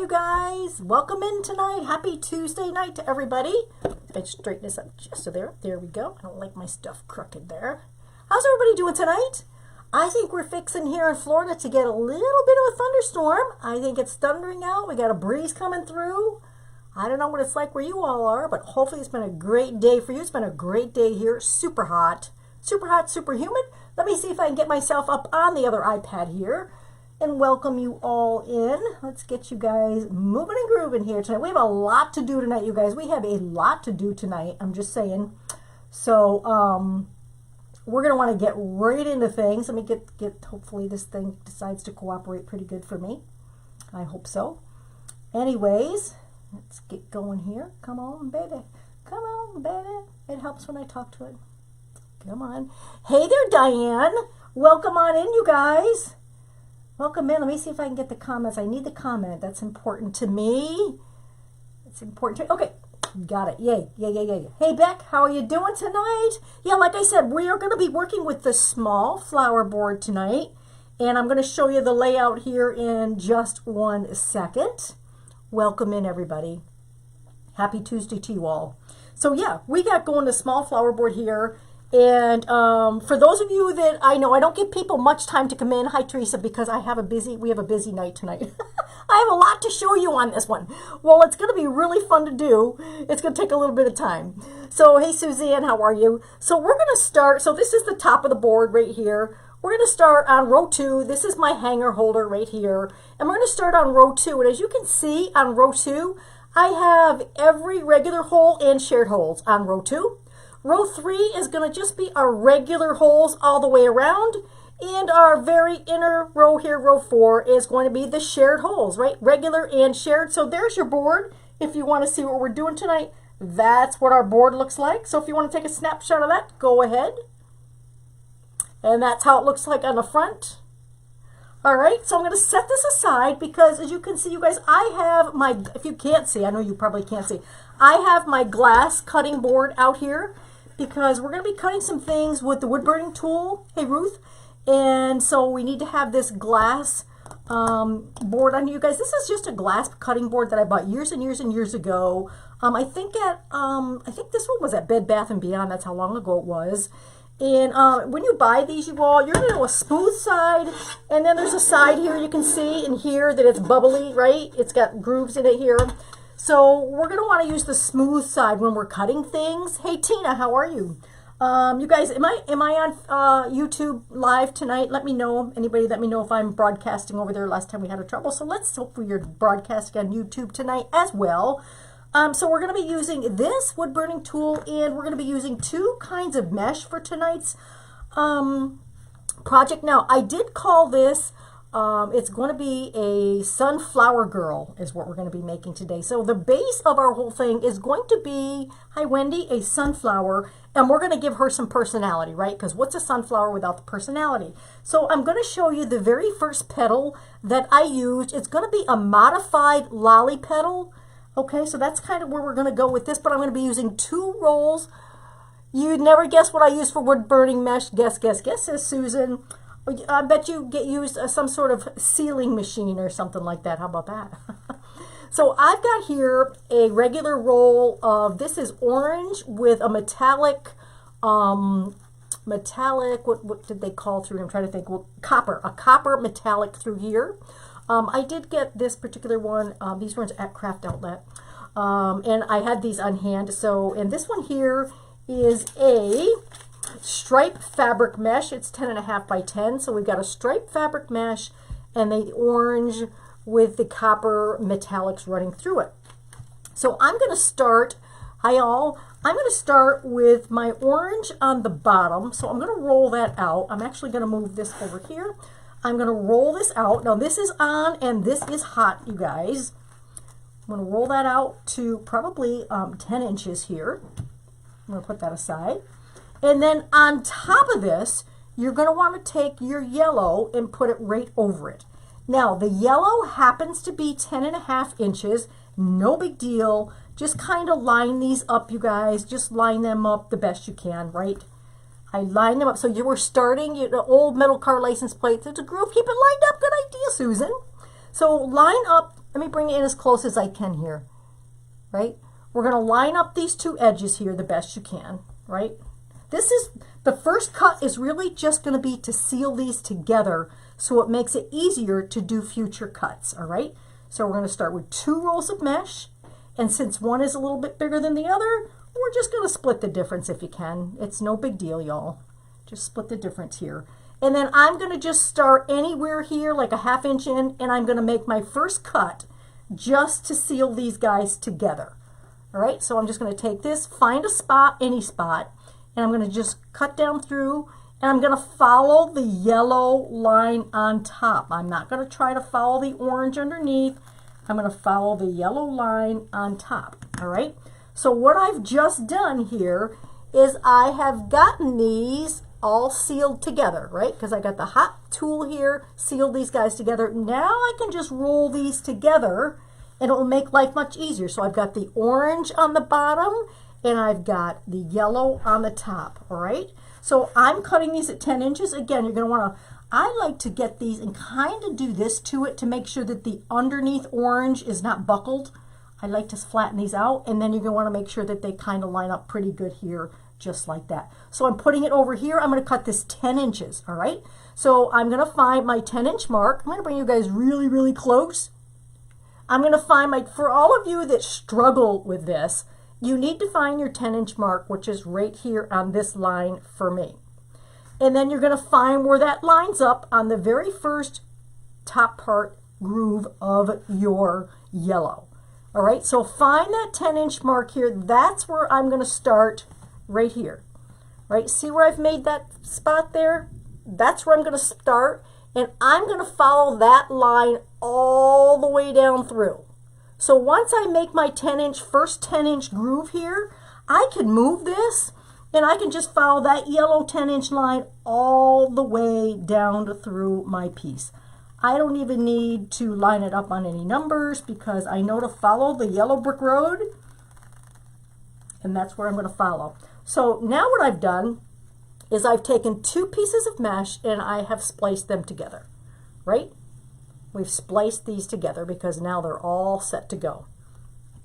you guys. Welcome in tonight. Happy Tuesday night to everybody. I straighten this up just so there we go. I don't like my stuff crooked there. How's everybody doing tonight? I think we're fixing here in Florida to get a little bit of a thunderstorm. I think it's thundering out. We got a breeze coming through. I don't know what it's like where you all are, but hopefully it's been a great day for you. It's been a great day here. Super hot, super humid. Let me see if I can get myself up on the other iPad here and welcome you all in. Let's get you guys moving and grooving here tonight. We have a lot to do tonight, you guys. We have a lot to do tonight. I'm just saying. So, we're going to want to get right into things. Let me get, hopefully this thing decides to cooperate pretty good for me. I hope so. Anyways, let's get going here. Come on, baby. Come on, baby. It helps when I talk to it. Come on. Hey there, Diane. Welcome on in, you guys. Welcome in. Let me see if I can get the comments. I need the comment. That's important to me. It's important to... Okay. Got it. Yay. Yay. Hey, Beck. How are you doing tonight? Yeah, like I said, we are going to be working with the small flower board tonight. And I'm going to show you the layout here in just 1 second. Welcome in, everybody. Happy Tuesday to you all. So, yeah, we got going to small flower board here. And for those of you that I know, I don't give people much time to come in. Hi, Teresa, because we have a busy night tonight. I have a lot to show you on this one. Well, it's going to be really fun to do. It's going to take a little bit of time. So, hey, Suzanne, how are you? So, we're going to start. So, this is the top of the board right here. We're going to start on row 2. This is my hanger holder right here. And we're going to start on row 2. And as you can see on row 2, I have every regular hole and shared holes on row 2. Row 3 is going to just be our regular holes all the way around. And our very inner row here, row 4, is going to be the shared holes, right? Regular and shared. So there's your board. If you want to see what we're doing tonight, that's what our board looks like. So if you want to take a snapshot of that, go ahead. And that's how it looks like on the front. All right, so I'm going to set this aside because as you can see, you guys, I have my, if you can't see, I know you probably can't see, I have my glass cutting board out here because we're going to be cutting some things with the wood burning tool. Hey, Ruth. And so we need to have this glass board on you guys. This is just a glass cutting board that I bought years and years ago. I think this one was at Bed Bath & Beyond. That's how long ago it was. And when you buy these, you all, you're going to do a smooth side, and then there's a side here you can see in here that it's bubbly, right? It's got grooves in it here. So we're going to want to use the smooth side when we're cutting things. Hey, Tina, how are you? You guys, am I on YouTube live tonight? Let me know. Anybody let me know if I'm broadcasting over there. Last time we had a trouble. So let's hope you're broadcasting on YouTube tonight as well. So we're going to be using this wood burning tool, and we're going to be using 2 kinds of mesh for tonight's project. Now, I did call this, it's going to be a Sunflower Girl is what we're going to be making today. So the base of our whole thing is going to be, hi Wendy, a sunflower, and we're going to give her some personality, right? Because what's a sunflower without the personality? So I'm going to show you the very first petal that I used. It's going to be a modified lolly petal. Okay, so that's kind of where we're going to go with this, but I'm going to be using 2 rolls. You'd never guess what I use for wood burning mesh. Guess, says Susan. I bet you used some sort of sealing machine or something like that. How about that? So I've got here a regular roll of, this is orange with a metallic, what did they call through? I'm trying to think. Well, copper, a copper metallic through here. I did get this particular one, these ones at Craft Outlet, and I had these on hand. So, and this one here is a stripe fabric mesh. It's 10.5 by 10. So we've got a stripe fabric mesh and the orange with the copper metallics running through it. So I'm going to start, hi all, I'm going to start with my orange on the bottom. So I'm going to roll that out. I'm actually going to move this over here. I'm going to roll this out. Now this is on and this is hot, you guys. I'm going to roll that out to probably 10 inches here. I'm going to put that aside. And then on top of this, you're going to want to take your yellow and put it right over it. Now the yellow happens to be 10.5 inches. No big deal. Just kind of line these up, you guys. Just line them up the best you can, right? I line them up. So you were starting the old metal car license plate. There's a groove. Keep it lined up. Good idea, Susan. So line up Let me bring it in as close as I can here, right? We're going to line up these two edges here the best you can, right? This is, the first cut is really just going to be to seal these together so it makes it easier to do future cuts, all right? So we're going to start with 2 rolls of mesh, and since one is a little bit bigger than the other, we're just going to split the difference if you can. It's no big deal, y'all. Just split the difference here. And then I'm going to just start anywhere here, like a 1/2 inch in, and I'm going to make my first cut just to seal these guys together. All right, so I'm just going to take this, find a spot, any spot, and I'm going to just cut down through, and I'm going to follow the yellow line on top. I'm not going to try to follow the orange underneath. I'm going to follow the yellow line on top. All right, so what I've just done here is I have gotten these all sealed together, right? Because I got the hot tool here, sealed these guys together. Now I can just roll these together and it will make life much easier. So I've got the orange on the bottom and I've got the yellow on the top, all right? So I'm cutting these at 10 inches. Again, you're gonna wanna, I like to get these and kind of do this to it to make sure that the underneath orange is not buckled. I like to flatten these out, and then you're gonna wanna make sure that they kind of line up pretty good here, just like that. So I'm putting it over here. I'm going to cut this 10 inches, all right? So I'm going to find my 10-inch mark. I'm going to bring you guys really, really close. I'm going to find my, for all of you that struggle with this, you need to find your 10-inch mark, which is right here on this line for me. And then you're going to find where that lines up on the very first top part groove of your yellow. All right, so find that 10-inch mark here. That's where I'm going to start right here, right? See where I've made that spot there? That's where I'm going to start, and I'm going to follow that line all the way down through. So once I make my 10-inch, first 10-inch groove here, I can move this, and I can just follow that yellow 10-inch line all the way down through my piece. I don't even need to line it up on any numbers because I know to follow the yellow brick road, and that's where I'm going to follow. So now what I've done is I've taken 2 pieces of mesh and I have spliced them together, right? We've spliced these together because now they're all set to go.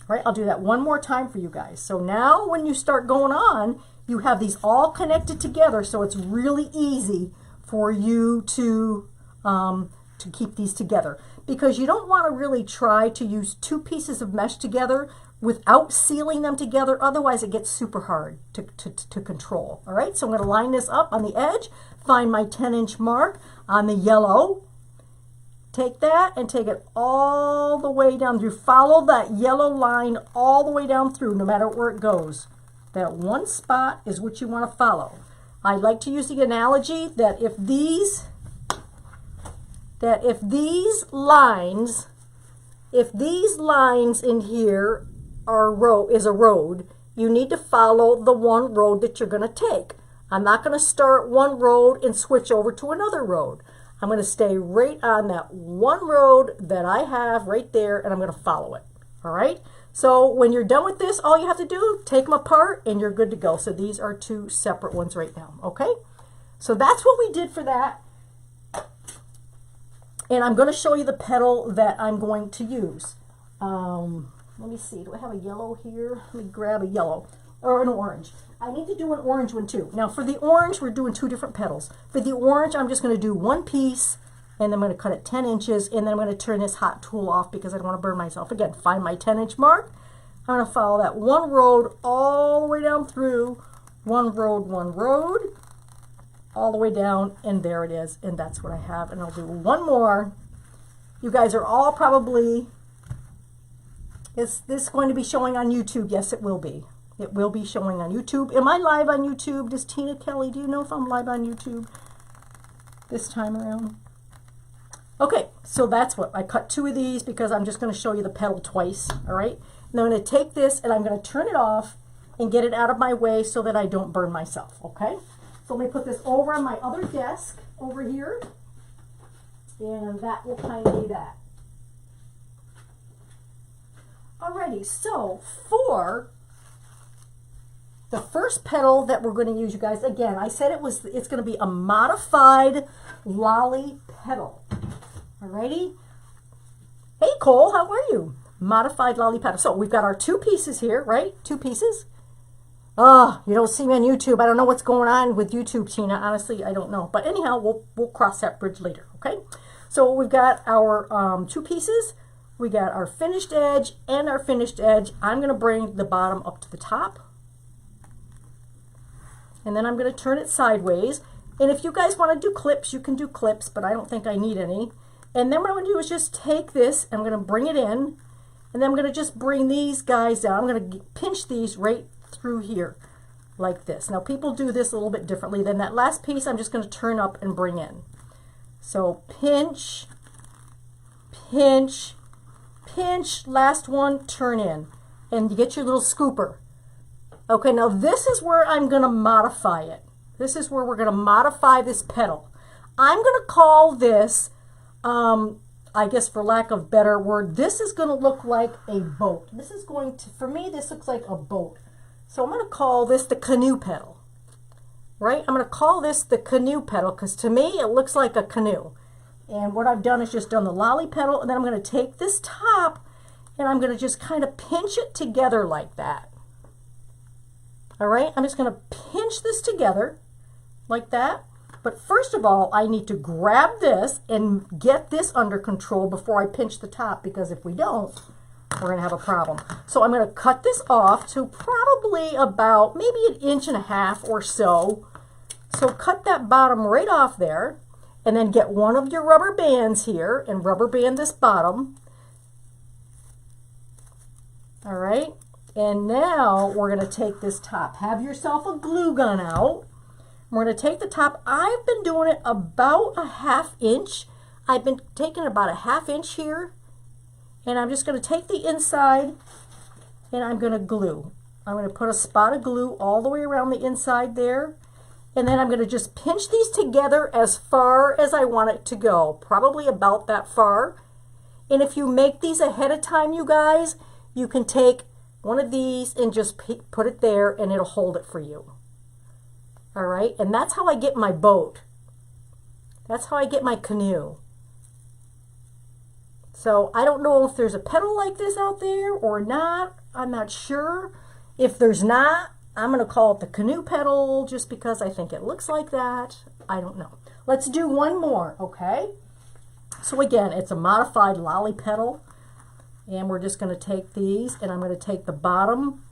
All right, I'll do that one more time for you guys. So now when you start going on, you have these all connected together, so it's really easy for you to keep these together, because you don't want to really try to use 2 pieces of mesh together without sealing them together. Otherwise it gets super hard to control. All right, so I'm going to line this up on the edge, find my 10-inch mark on the yellow, take that and take it all the way down through. Follow that yellow line all the way down through, no matter where it goes. That one spot is what you want to follow. I like to use the analogy that if these lines in here is a road, you need to follow the one road that you're going to take. I'm not going to start one road and switch over to another road. I'm going to stay right on that one road that I have right there, and I'm going to follow it. All right? So when you're done with this, all you have to do, take them apart, and you're good to go. So these are 2 separate ones right now. Okay? So that's what we did for that. And I'm going to show you the petal that I'm going to use. Let me see, do I have a yellow here? Let me grab a yellow, or an orange. I need to do an orange one too. Now for the orange, we're doing 2 different petals. For the orange, I'm just going to do 1 piece, and then I'm going to cut it 10 inches, and then I'm going to turn this hot tool off because I don't want to burn myself. Again, find my 10-inch mark. I'm going to follow that one road all the way down through, one road, all the way down, and there it is, and that's what I have. And I'll do one more. You guys are all probably, is this going to be showing on YouTube? Yes, it will be. It will be showing on YouTube. Am I live on YouTube? Does Tina Kelly, do you know if I'm live on YouTube this time around? Okay, so that's what, I cut 2 of these because I'm just going to show you the petal twice, all right? And I'm going to take this and I'm going to turn it off and get it out of my way so that I don't burn myself, okay? So let me put this over on my other desk over here, and that will kind of be that. Alrighty, so for the first petal that we're going to use, you guys, again, I said it's going to be a modified lolly petal. Alrighty? Hey Cole, how are you? Modified lolly petal. So we've got our 2 pieces here, right? 2 pieces. Oh, you don't see me on YouTube. I don't know what's going on with YouTube, Tina. Honestly, I don't know. But anyhow, we'll cross that bridge later, okay? So we've got our 2 pieces. We got our finished edge and our finished edge. I'm going to bring the bottom up to the top. And then I'm going to turn it sideways. And if you guys want to do clips, you can do clips, but I don't think I need any. And then what I'm going to do is just take this, and I'm going to bring it in, and then I'm going to just bring these guys down. I'm going to pinch these right through here like this. Now people do this a little bit differently. Then that last piece I'm just going to turn up and bring in. So pinch, pinch, pinch, last one, turn in, and you get your little scooper. Okay, now this is where I'm going to modify it. This is where we're going to modify this petal. I'm going to call this, I guess for lack of better word, this is going to look like a boat. This is going to, for me, this looks like a boat. So I'm going to call this the canoe petal, right? I'm going to call this the canoe petal because to me it looks like a canoe. And what I've done is just done the lolly petal, and then I'm going to take this top and I'm going to just kind of pinch it together like that. All right, I'm just going to pinch this together like that. But first of all, I need to grab this and get this under control before I pinch the top, because if we don't, we're going to have a problem. So I'm going to cut this off to probably about maybe 1.5 inches or so. So cut that bottom right off there, and then get one of your rubber bands here and rubber band this bottom. All right, and now we're going to take this top. Have yourself a glue gun out. We're going to take the top. I've been doing it about 1/2 inch. I've been taking about 1/2 inch here. And I'm just going to take the inside and I'm going to glue. I'm going to put a spot of glue all the way around the inside there. And then I'm going to just pinch these together as far as I want it to go. Probably about that far. And if you make these ahead of time, you guys, you can take one of these and just put it there and it'll hold it for you. All right, and that's how I get my boat. That's how I get my canoe. So I don't know if there's a petal like this out there or not. I'm not sure. If there's not, I'm going to call it the canoe petal just because I think it looks like that. I don't know. Let's do one more, okay? So again, it's a modified lolly petal. And we're just going to take these, and I'm going to take the bottom.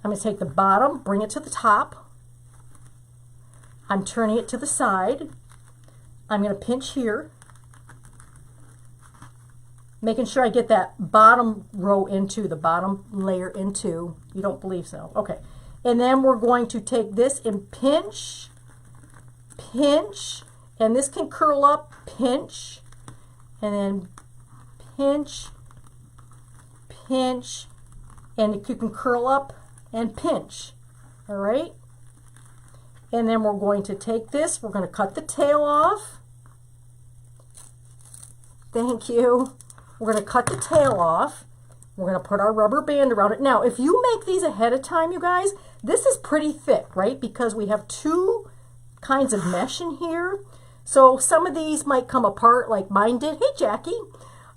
I'm going to take the bottom, bring it to the top. I'm turning it to the side. I'm going to pinch here, making sure I get that bottom row into, the bottom layer into. You don't believe so? Okay. And then we're going to take this and pinch, pinch, and this can curl up, pinch, and then pinch, pinch, and you can curl up and pinch. All right? And then we're going to take this, we're going to cut the tail off. Thank you. We're going to cut the tail off. We're going to put our rubber band around it. Now, if you make these ahead of time, you guys, this is pretty thick, right? Because we have 2 kinds of mesh in here. So some of these might come apart like mine did. Hey, Jackie.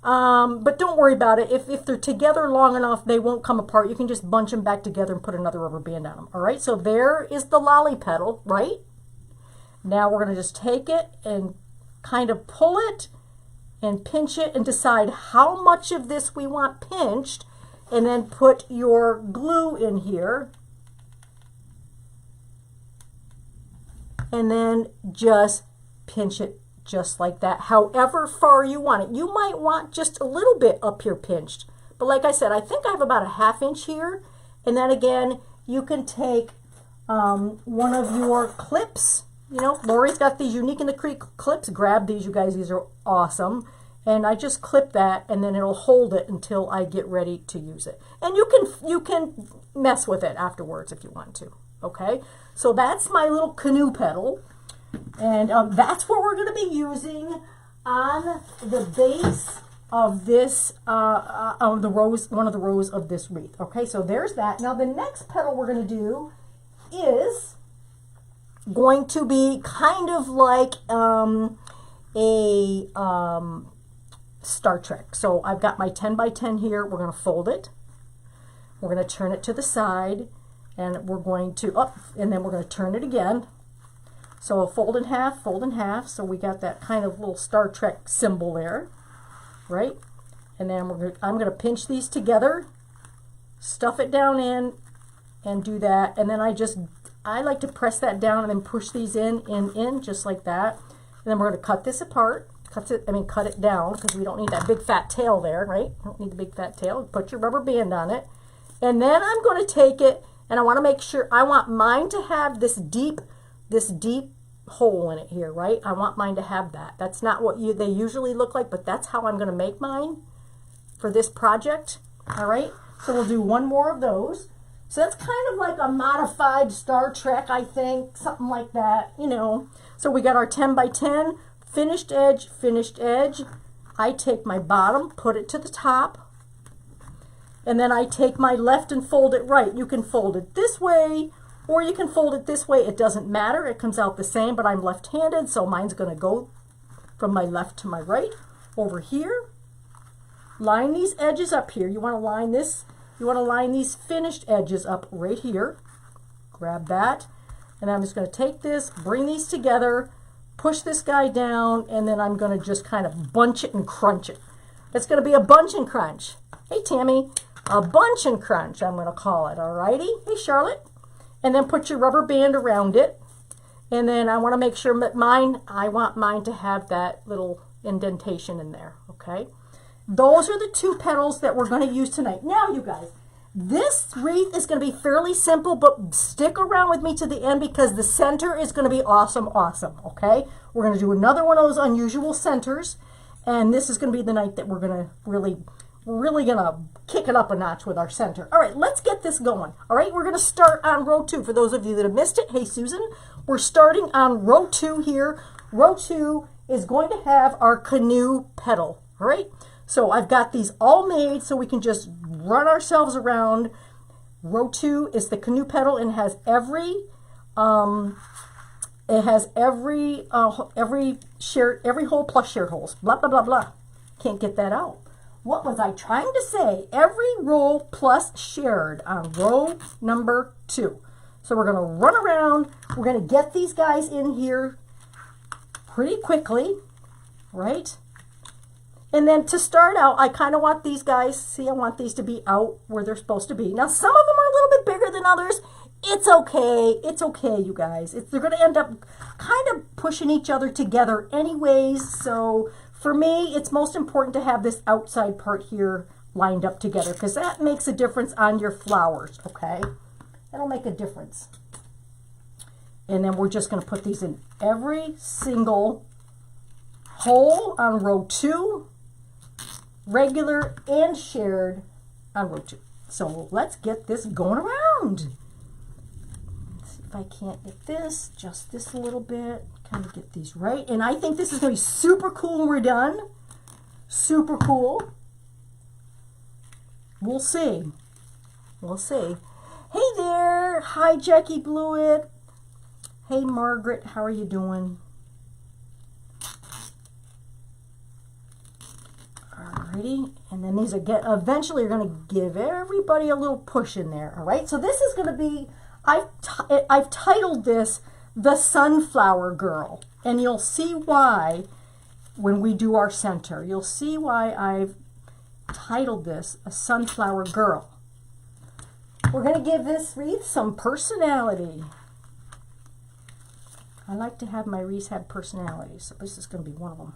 But don't worry about it. If they're together long enough, they won't come apart. You can just bunch them back together and put another rubber band on them. All right, so there is the lolly petal, right? Now we're going to just take it and kind of pull it and pinch it and decide how much of this we want pinched, and then put your glue in here. And then just pinch it just like that, however far you want it. You might want just a little bit up here pinched. But like I said, I think I have about 1/2 inch here. And then again, you can take one of your clips. You know, Lori's got these Unique in the Creek clips. Grab these, you guys. These are awesome. And I just clip that, and then it'll hold it until I get ready to use it. And you can mess with it afterwards if you want to. Okay? So that's my little canoe petal. And that's what we're going to be using on the base of this, on the rose, one of the rows of this wreath. Okay, so there's that. Now the next petal we're going to do is going to be kind of like a Star Trek. So I've got my 10 by 10 here. We're going to fold it. We're going to turn it to the side, and we're going to and then we're going to turn it again. So fold in half, fold in half. So we got that kind of little Star Trek symbol there, right? And then I'm going to pinch these together, stuff it down in, and do that. And then I like to press that down and then push these in, just like that. And then we're going to cut this apart. Cut it down, because we don't need that big fat tail there, right? Don't need the big fat tail. Put your rubber band on it. And then I'm going to take it, and I want to make sure, I want mine to have this deep hole in it here, right? I want mine to have that. That's not what they usually look like, but that's how I'm going to make mine for this project. All right, so we'll do one more of those. So that's kind of like a modified Star Trek, I think, something like that, you know. So we got our 10 by 10, finished edge, finished edge. I take my bottom, put it to the top, and then I take my left and fold it right. You can fold it this way, or you can fold it this way. It doesn't matter. It comes out the same, but I'm left-handed, so mine's going to go from my left to my right. Over here, line these edges up here. You want to line this. You want to line these finished edges up right here. Grab that, and I'm just going to take this, bring these together, push this guy down, and then I'm going to just kind of bunch it and crunch it. It's going to be a bunch and crunch. Hey, Tammy. A bunch and crunch, I'm going to call it. Alrighty. Hey, Charlotte. And then put your rubber band around it. And then I want to make sure that I want mine to have that little indentation in there. Okay. Those are the 2 petals that we're going to use tonight. Now, you guys, this wreath is going to be fairly simple, but stick around with me to the end, because the center is going to be awesome, awesome. Okay. We're going to do another one of those unusual centers. And this is going to be the night that we're going to really going to kick it up a notch with our center. All right, let's get this going. All right, we're going to start on row 2. For those of you that have missed it, hey, Susan, we're starting on row 2 here. Row 2 is going to have our canoe petal. All right, so I've got these all made so we can just run ourselves around. Row 2 is the canoe petal, and has every hole plus shared holes. Blah, blah, blah, blah. Can't get that out. What was I trying to say? Every row plus shared on row number 2. So we're going to run around. We're going to get these guys in here pretty quickly, right? And then to start out, I kind of want these guys, see, I want these to be out where they're supposed to be. Now, some of them are a little bit bigger than others. It's okay. It's okay, you guys. They're going to end up kind of pushing each other together anyways. So for me, it's most important to have this outside part here lined up together, because that makes a difference on your flowers, okay? That'll make a difference. And then we're just going to put these in every single hole on row 2, regular and shared on row 2. So let's get this going around. Let's see if I can't get this, just this a little bit, kind of get these right. And I think this is going to be super cool when we're done. Super cool. We'll see. We'll see. Hey there. Hi, Jackie Blewett. Hey, Margaret. How are you doing? Alrighty. And then these are eventually are going to give everybody a little push in there. All right. So this is going to be, I've titled this The Sunflower Girl. And you'll see why when we do our center. You'll see why I've titled this A Sunflower Girl. We're going to give this wreath some personality. I like to have my wreaths have personality, so this is going to be one of them.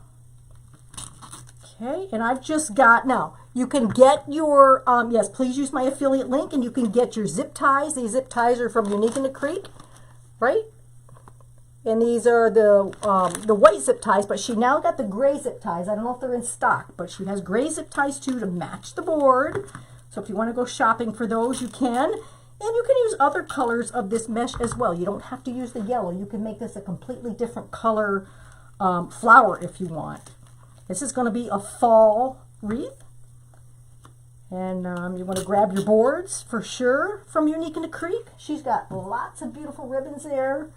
Okay, and I've just got, now, you can get your, yes, please use my affiliate link, and you can get your zip ties. These zip ties are from Unique in the Creek, right? And these are the white zip ties, but she now got the gray zip ties. I don't know if they're in stock, but she has gray zip ties too to match the board. So if you want to go shopping for those, you can. And you can use other colors of this mesh as well. You don't have to use the yellow. You can make this a completely different color flower if you want. This is going to be a fall wreath. And you want to grab your boards for sure from Unique in the Creek. She's got lots of beautiful ribbons there.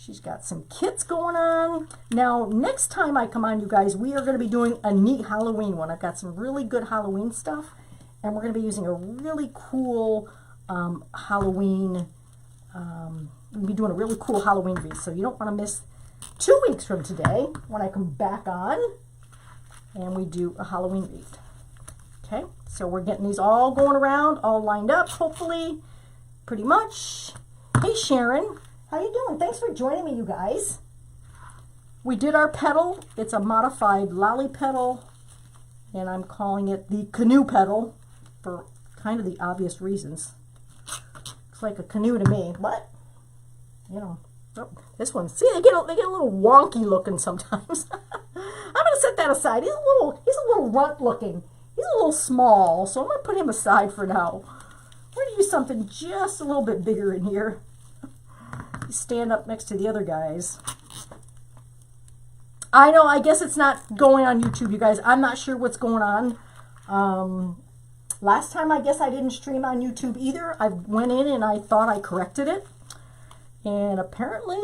She's got some kits going on. Now, next time I come on, you guys, we are going to be doing a neat Halloween one. I've got some really good Halloween stuff, and we're going to be using a really cool Halloween, we'll be doing a really cool Halloween wreath, so you don't want to miss 2 weeks from today when I come back on and we do a Halloween wreath. Okay, so we're getting these all going around, all lined up, hopefully, pretty much. Hey, Sharon. How you doing? Thanks for joining me, you guys. We did our petal. It's a modified lolly petal, and I'm calling it the Canoe Petal for kind of the obvious reasons. It's like a canoe to me, but, you know, oh, this one, see, they get a little wonky looking sometimes. I'm going to set that aside. He's a little runt looking. He's a little small, so I'm going to put him aside for now. We're going to use something just a little bit bigger in here. Stand up next to the other guys. I know, I guess it's not going on YouTube, you guys. I'm not sure what's going on. Last time, I guess I didn't stream on YouTube either. I went in and I thought I corrected it, and apparently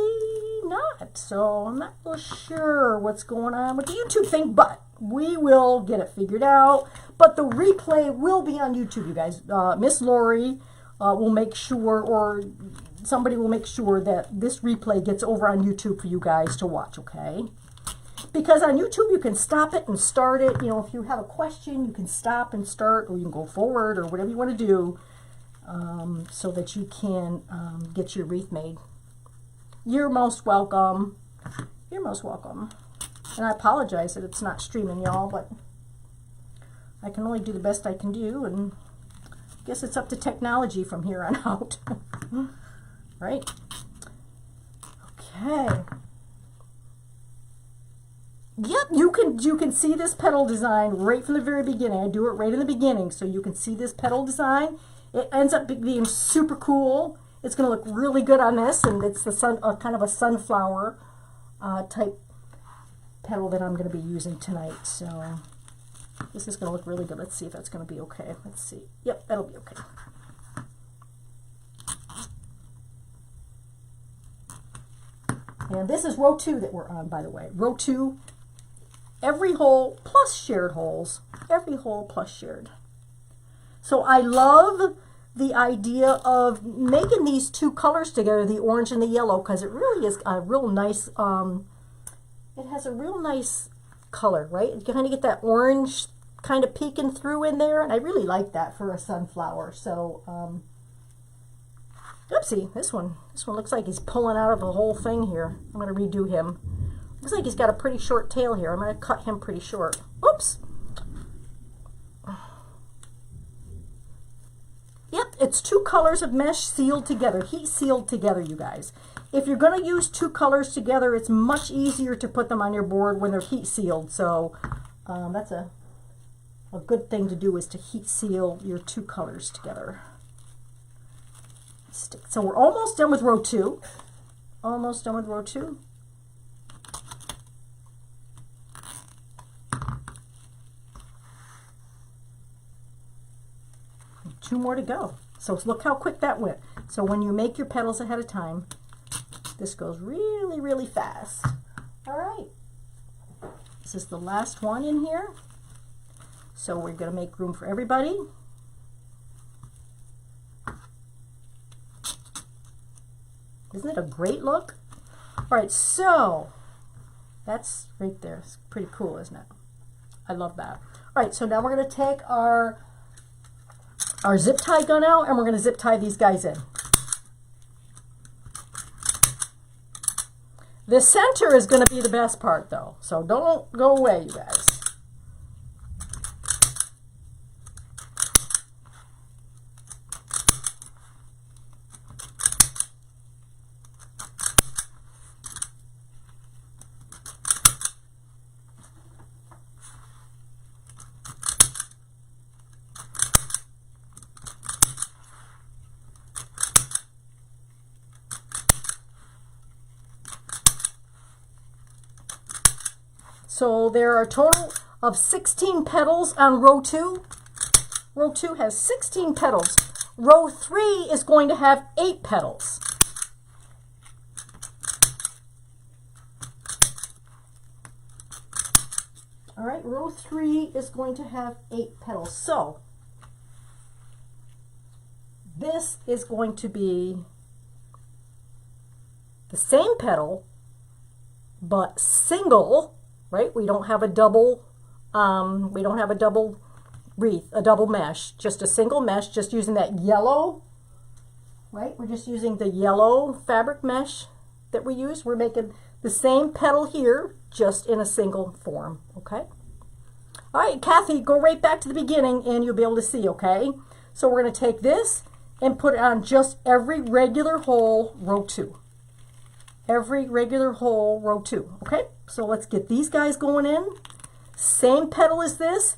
not. So I'm not real sure what's going on with the YouTube thing, but we will get it figured out. But the replay will be on YouTube, you guys. Miss Lori will make sure, or somebody will make sure that this replay gets over on YouTube for you guys to watch, okay? Because on YouTube, you can stop it and start it. You know, if you have a question, you can stop and start, or you can go forward, or whatever you want to do, so that you can get your wreath made. You're most welcome. You're most welcome. And I apologize that it's not streaming, y'all, but I can only do the best I can do, and I guess it's up to technology from here on out. Right? Okay. Yep, you can see this petal design right from the very beginning. I do it right in the beginning, so you can see this petal design. It ends up being super cool. It's going to look really good on this, and it's the kind of a sunflower type petal that I'm going to be using tonight. So this is going to look really good. Let's see if that's going to be okay. Let's see. Yep, that'll be okay. And this is row 2 that we're on, by the way. Row 2, every hole plus shared holes. Every hole plus shared. So I love the idea of making these 2 colors together, the orange and the yellow, because it really is a real nice, it has a real nice color, right? You kind of get that orange kind of peeking through in there, and I really like that for a sunflower. So, oopsie, this one looks like he's pulling out of the whole thing here. I'm going to redo him. Looks like he's got a pretty short tail here. I'm going to cut him pretty short. Oops. Yep, it's 2 colors of mesh sealed together, heat sealed together, you guys. If you're going to use 2 colors together, it's much easier to put them on your board when they're heat sealed. So that's a good thing to do, is to heat seal your 2 colors together. So we're almost done with row 2. Almost done with row 2. And 2 more to go. So look how quick that went. So when you make your petals ahead of time, this goes really, really fast. All right. This is the last one in here. So we're going to make room for everybody. Isn't it a great look? All right, so that's right there. It's pretty cool, isn't it? I love that. All right, so now we're going to take our zip tie gun out, and we're going to zip tie these guys in. The center is going to be the best part, though, so don't go away, you guys. So there are a total of 16 petals on row 2. Row 2 has 16 petals. Row 3 is going to have 8 petals. All right, row 3 is going to have 8 petals. So this is going to be the same petal, but single, right? We don't have a double, wreath, a double mesh, just a single mesh, just using that yellow, right? We're just using the yellow fabric mesh that we use. We're making the same petal here, just in a single form, okay? All right, Kathy, go right back to the beginning and you'll be able to see, okay? So we're gonna take this and put it on just every regular hole, row 2. Every regular hole, row 2, okay? So let's get these guys going in. Same petal as this.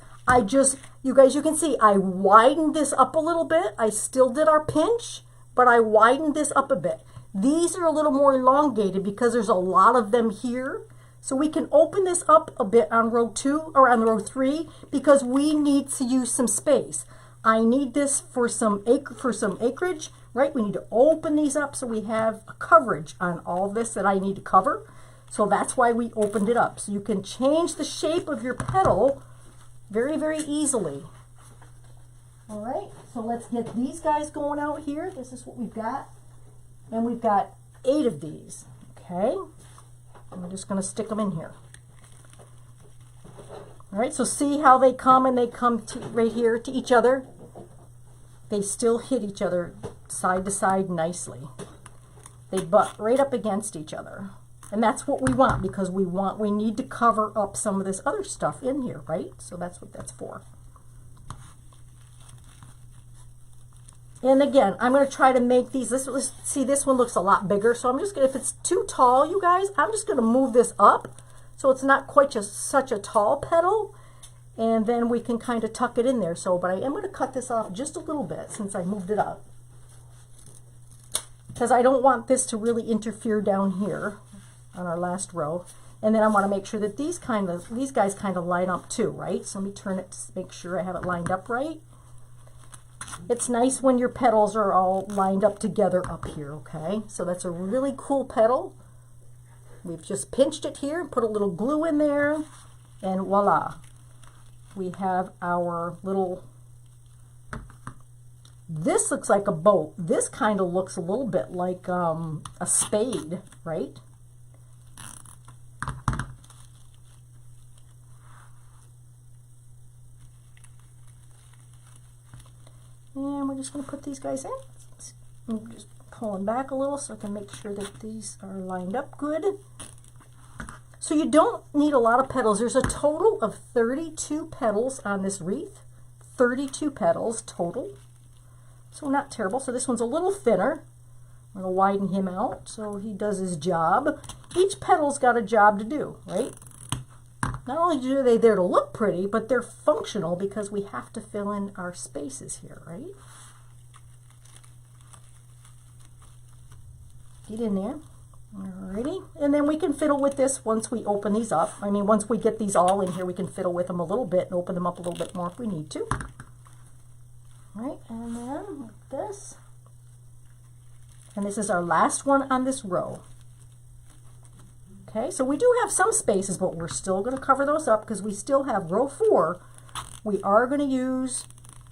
You guys, you can see I widened this up a little bit. I still did our pinch, but I widened this up a bit. These are a little more elongated because there's a lot of them here. So we can open this up a bit on row 2 or on row 3 because we need to use some space. I need this for some acreage, right? We need to open these up so we have a coverage on all this that I need to cover. So that's why we opened it up. So you can change the shape of your petal very, very easily. All right, so let's get these guys going out here. This is what we've got. And we've got 8 of these, okay? And we're just gonna stick them in here. All right, so see how they come and they come to right here to each other? They still hit each other side to side nicely. They butt right up against each other. And that's what we want because we need to cover up some of this other stuff in here, right? So that's what that's for. And again, I'm going to try to make these, see this one looks a lot bigger. So I'm just going to, if it's too tall, you guys, I'm just going to move this up so it's not quite such a tall petal. And then we can kind of tuck it in there. So, but I am going to cut this off just a little bit since I moved it up. Because I don't want this to really interfere down here on our last row. And then I want to make sure that these guys kind of line up too, right? So let me turn it to make sure I have it lined up right. It's nice when your petals are all lined up together up here, okay? So that's a really cool petal. We've just pinched it here, put a little glue in there, and voila. We have our little, this looks like a boat. This kind of looks a little bit like a spade, right? And we're just going to put these guys in. I'm just pulling back a little so I can make sure that these are lined up good. So you don't need a lot of petals. There's a total of 32 petals on this wreath. 32 petals total. So not terrible. So this one's a little thinner. I'm going to widen him out so he does his job. Each petal's got a job to do, right? Not only are they there to look pretty, but they're functional because we have to fill in our spaces here, right? Get in there. Alrighty. And then we can fiddle with this once we open these up. I mean, once we get these all in here, we can fiddle with them a little bit and open them up a little bit more if we need to. Right, and then like this. And this is our last one on this row. Okay, so we do have some spaces, but we're still going to cover those up because we still have row 4. We are going to use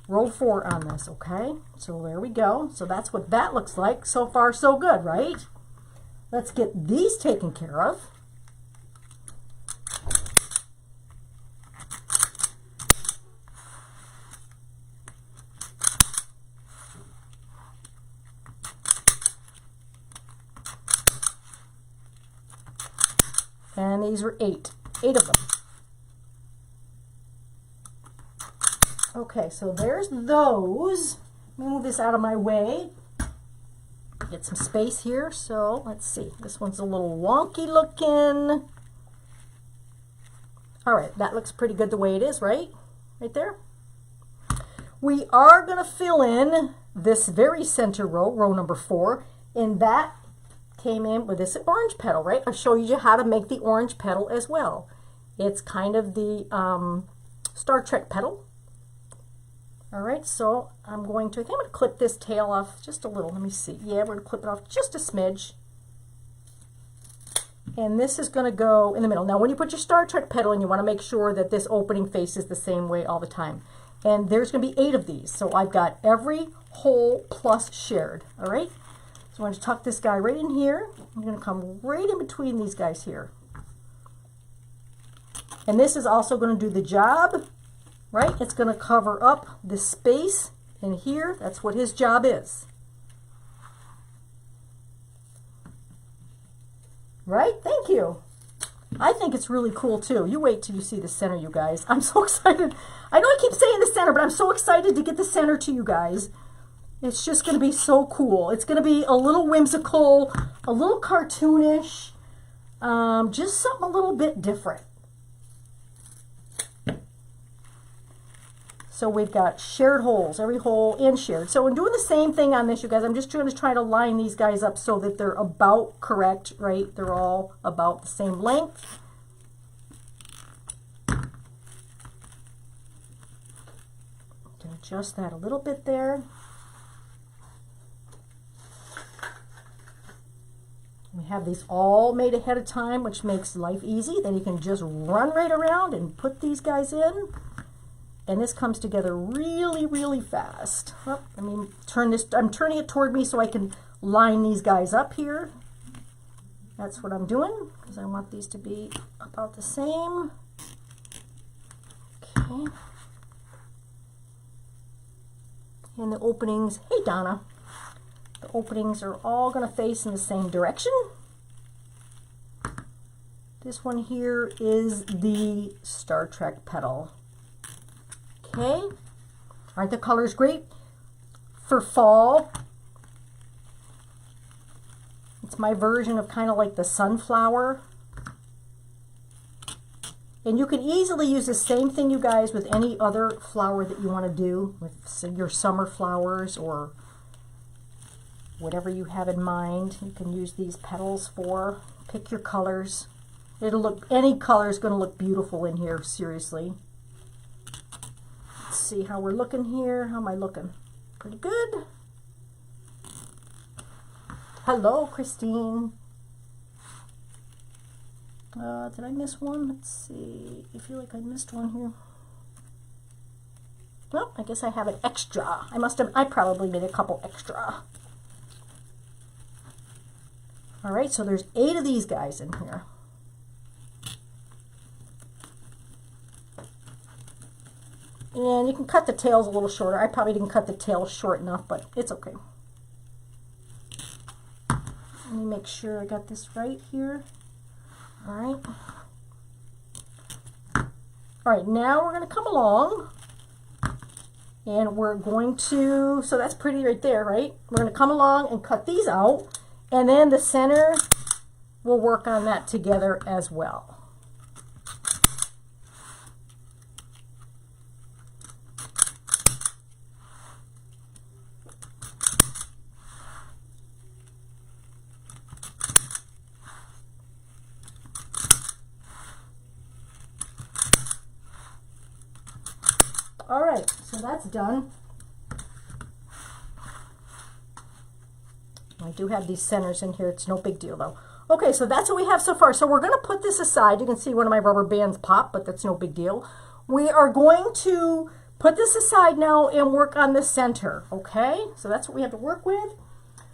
row 4 on this, okay? So there we go. So that's what that looks like. So far, so good, right? Let's get these taken care of. And these were 8 of them. Okay, so there's those. Let me move this out of my way. Get some space here. So let's see. This one's a little wonky looking. All right, that looks pretty good the way it is, right? Right there. We are going to fill in this very center row, row number 4, and that came in with this orange petal, right? I'll show you how to make the orange petal as well. It's kind of the Star Trek petal. All right, so I'm going to clip this tail off just a little. Let me see. Yeah, we're going to clip it off just a smidge. And this is going to go in the middle. Now when you put your Star Trek petal in, you want to make sure that this opening faces the same way all the time. And there's going to be 8 of these. So I've got every hole plus shared. All right. So I'm going to tuck this guy right in here. I'm going to come right in between these guys here. And this is also going to do the job, right? It's going to cover up this space in here. That's what his job is. Right? Thank you. I think it's really cool too. You wait till you see the center, you guys. I'm so excited. I know I keep saying the center, but I'm so excited to get the center to you guys. It's just going to be so cool. It's going to be a little whimsical, a little cartoonish, just something a little bit different. So we've got shared holes, every hole and shared. So I'm doing the same thing on this, you guys. I'm just going to try to line these guys up so that they're about correct, right? They're all about the same length. I'm going to adjust that a little bit there. We have these all made ahead of time, which makes life easy. Then you can just run right around and put these guys in. And this comes together really, really fast. Oh, I mean, I'm turning it toward me so I can line these guys up here. That's what I'm doing, because I want these to be about the same. Okay. And the openings, hey Donna. The openings are all going to face in the same direction. This one here is the Star Trek petal. Okay, aren't the colors great for fall? It's my version of kind of like the sunflower. And you can easily use the same thing, you guys, with any other flower that you want to do, with your summer flowers or whatever you have in mind. You can use these petals for. Pick your colors. It'll look, any color is going to look beautiful in here, seriously. See how we're looking here. How am I looking? Pretty good. Hello, Christine. Did I miss one? Let's see. I feel like I missed one here. Well, I guess I have an extra. I probably made a couple extra. All right, so there's 8 of these guys in here. And you can cut the tails a little shorter. I probably didn't cut the tails short enough, but it's okay. Let me make sure I got this right here. All right. All right, now we're going to come along. And we're going to, so that's pretty right there, right? We're going to come along and cut these out. And then the center, we'll work on that together as well. All right, so that's done. I do have these centers in here. It's no big deal though. Okay, so that's what we have so far. So we're going to put this aside. You can see one of my rubber bands pop, but that's no big deal. We are going to put this aside now and work on the center, okay? So that's what we have to work with.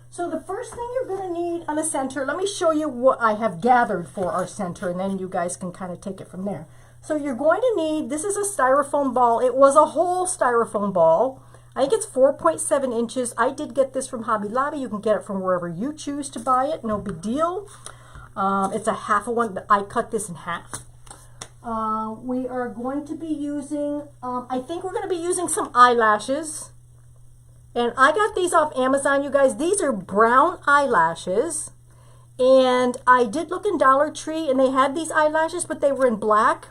So the first thing you're going to need on the center, let me show you what I have gathered for our center, and then you guys can kind of take it from there. So you're going to need, this is a styrofoam ball. It was a whole styrofoam ball. I think it's 4.7 inches. I did get this from Hobby Lobby. You can get it from wherever you choose to buy it. No big deal. It's a half of one. I cut this in half. We are going to be using, I think we're going to be using some eyelashes. And I got these off Amazon, you guys. These are brown eyelashes. And I did look in Dollar Tree and they had these eyelashes, but they were in black.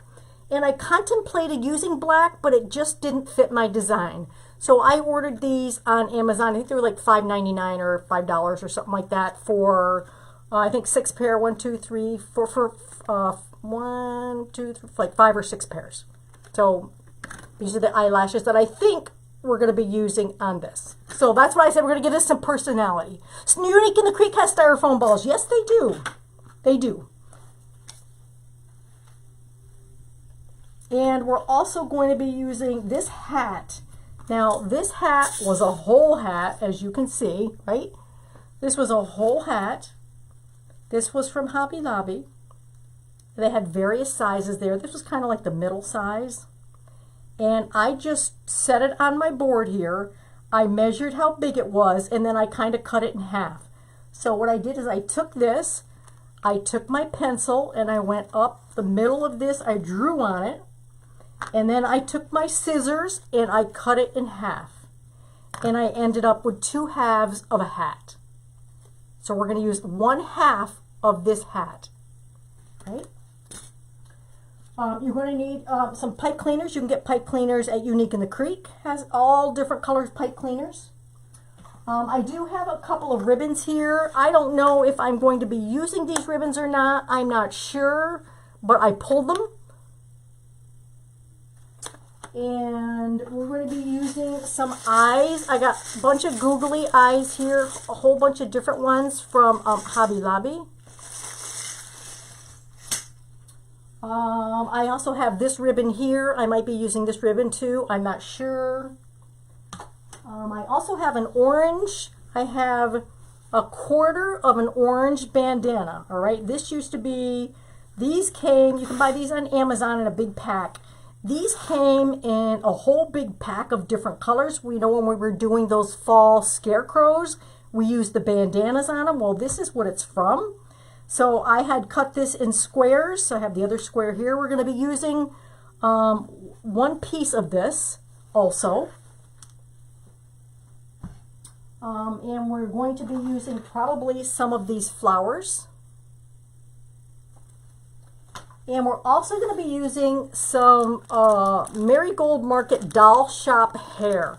And I contemplated using black, but it just didn't fit my design. So I ordered these on Amazon. I think they were like $5.99 or $5 or something like that for, I think 6 pair, 1, 2, 3, 4, for 1, 2, 3, like 5 or 6 pairs. So these are the eyelashes that I think we're going to be using on this. So that's why I said we're going to give this some personality. It's unique in the Creek has styrofoam balls. Yes, they do. They do. And we're also going to be using this hat. Now, this hat was a whole hat, as you can see, right? This was a whole hat. This was from Hobby Lobby. They had various sizes there. This was kind of like the middle size. And I just set it on my board here. I measured how big it was, and then I kind of cut it in half. So what I did is I took this, I took my pencil, and I went up the middle of this. I drew on it. And then I took my scissors and I cut it in half. And I ended up with 2 halves of a hat. So we're going to use 1/2 of this hat. Right? You're going to need some pipe cleaners. You can get pipe cleaners at Unique in the Creek. Has all different colors pipe cleaners. I do have a couple of ribbons here. I don't know if I'm going to be using these ribbons or not. I'm not sure, but I pulled them. And we're going to be using some eyes. I got a bunch of googly eyes here, a whole bunch of different ones from Hobby Lobby. I also have this ribbon here. I might be using this ribbon too. I'm not sure. I also have an orange. I have a 1/4 of an orange bandana. All right. This used to be, these came, you can buy these on Amazon in a big pack. These came in a whole big pack of different colors. We know when we were doing those fall scarecrows, we used the bandanas on them. Well, this is what it's from. So I had cut this in squares. So I have the other square here. We're going to be using 1 piece of this also. And we're going to be using probably some of these flowers. And we're also going to be using some Marigold Market Doll Shop hair.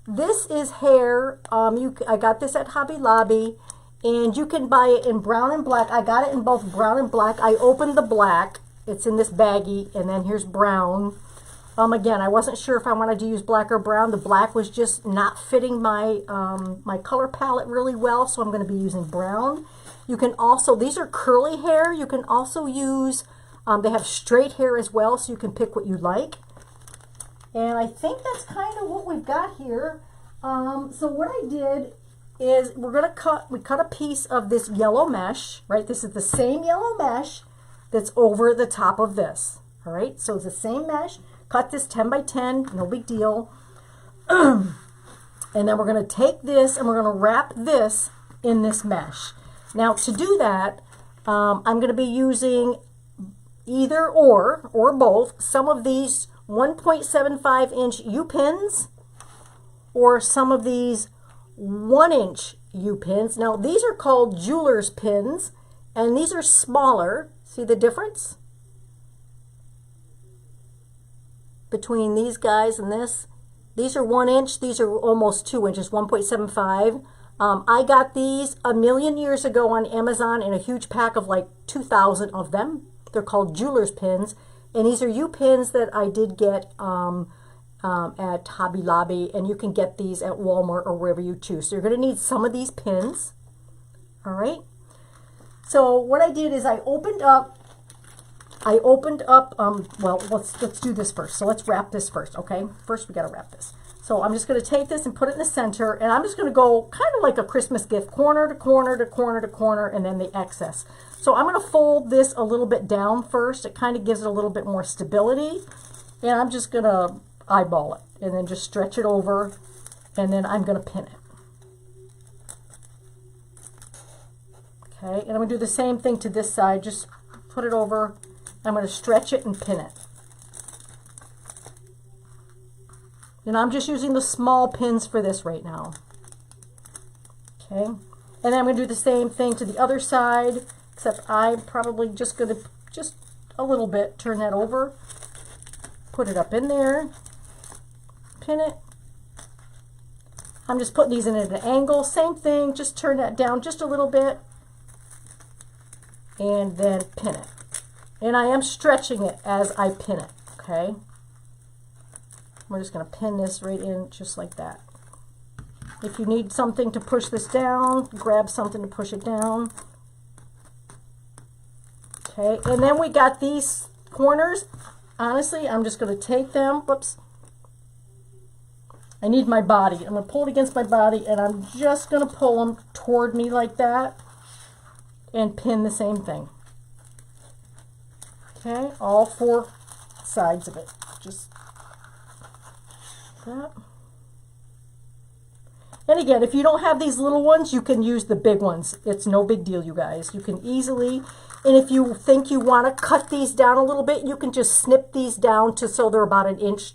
This is hair. I got this at Hobby Lobby, and you can buy it in brown and black. I got it in both brown and black. I opened the black. It's in this baggie, and then here's brown. Again, I wasn't sure if I wanted to use black or brown. The black was just not fitting my my color palette really well, so I'm going to be using brown. You can also, these are curly hair. You can also use, they have straight hair as well, so you can pick what you like. And I think that's kind of what we've got here. So what I did is we cut a piece of this yellow mesh, right? This is the same yellow mesh that's over the top of this. All right, so it's the same mesh. Cut this 10 by 10, no big deal. And then we're going to take this and we're going to wrap this in this mesh. Now to do that, I'm going to be using either or both, some of these 1.75-inch U-pins or some of these 1-inch U-pins. Now these are called jeweler's pins, and these are smaller. See the difference between these guys and this? These are 1 inch, these are almost 2 inches, 1.75. I got these a million years ago on Amazon in a huge pack of like 2,000 of them. They're called jeweler's pins, and these are U-pins that I did get at Hobby Lobby, and you can get these at Walmart or wherever you choose. So you're going to need some of these pins. All right. So what I did is I opened up. Well, let's do this first. So let's wrap this first. Okay. First we got to wrap this. So I'm just going to take this and put it in the center, and I'm just going to go kind of like a Christmas gift, corner to corner to corner to corner, and then the excess. So I'm going to fold this a little bit down first. It kind of gives it a little bit more stability, and I'm just going to eyeball it and then just stretch it over, and then I'm going to pin it. Okay, and I'm going to do the same thing to this side. Just put it over. I'm going to stretch it and pin it. And I'm just using the small pins for this right now. Okay, and then I'm going to do the same thing to the other side, except I'm probably just going to, just a little bit, turn that over, put it up in there, pin it. I'm just putting these in at an angle. Same thing, just turn that down just a little bit, and then pin it. And I am stretching it as I pin it, okay? We're just going to pin this right in just like that. If you need something to push this down, grab something to push it down. Okay, and then we got these corners. honestly, I'm just going to take them. Whoops. I need my body. I'm going to pull it against my body, and I'm just going to pull them toward me like that and pin the same thing. Okay, all 4 sides of it. Just that. And again, if you don't have these little ones, you can use the big ones. It's no big deal, you guys. You can easily, and if you think you want to cut these down a little bit, you can just snip these down to so they're about an inch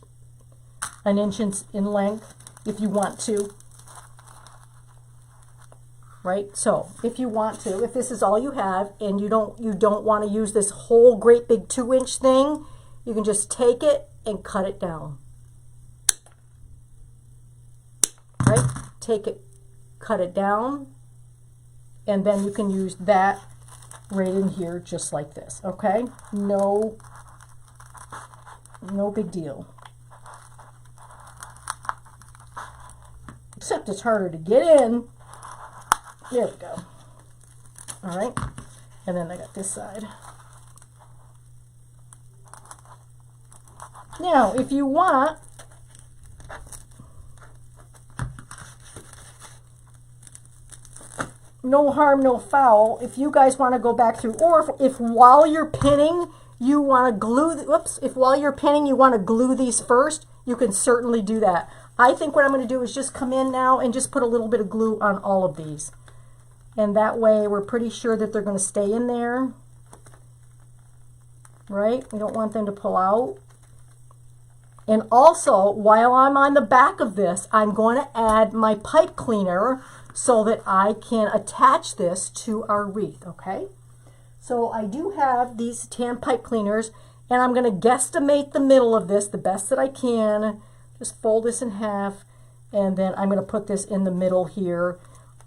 in length if you want to. Right? So if you want to, if this is all you have and you don't want to use this whole great big 2-inch thing, you can just take it and cut it down. Right? Take it, cut it down, and then you can use that right in here just like this. Okay? No big deal. Except it's harder to get in. There we go. All right. And then I got this side. Now, if you want, no harm, no foul. If you guys want to go back through, or if while you're pinning, you want to glue, if while you're pinning, you want to glue these first, you can certainly do that. I think what I'm going to do is just come in now and just put a little bit of glue on all of these. And that way we're pretty sure that they're going to stay in there. Right? We don't want them to pull out. And also, while I'm on the back of this, I'm going to add my pipe cleaner so that I can attach this to our wreath, okay? So I do have these tan pipe cleaners, and I'm going to guesstimate the middle of this the best that I can. Just fold this in half, and then I'm going to put this in the middle here,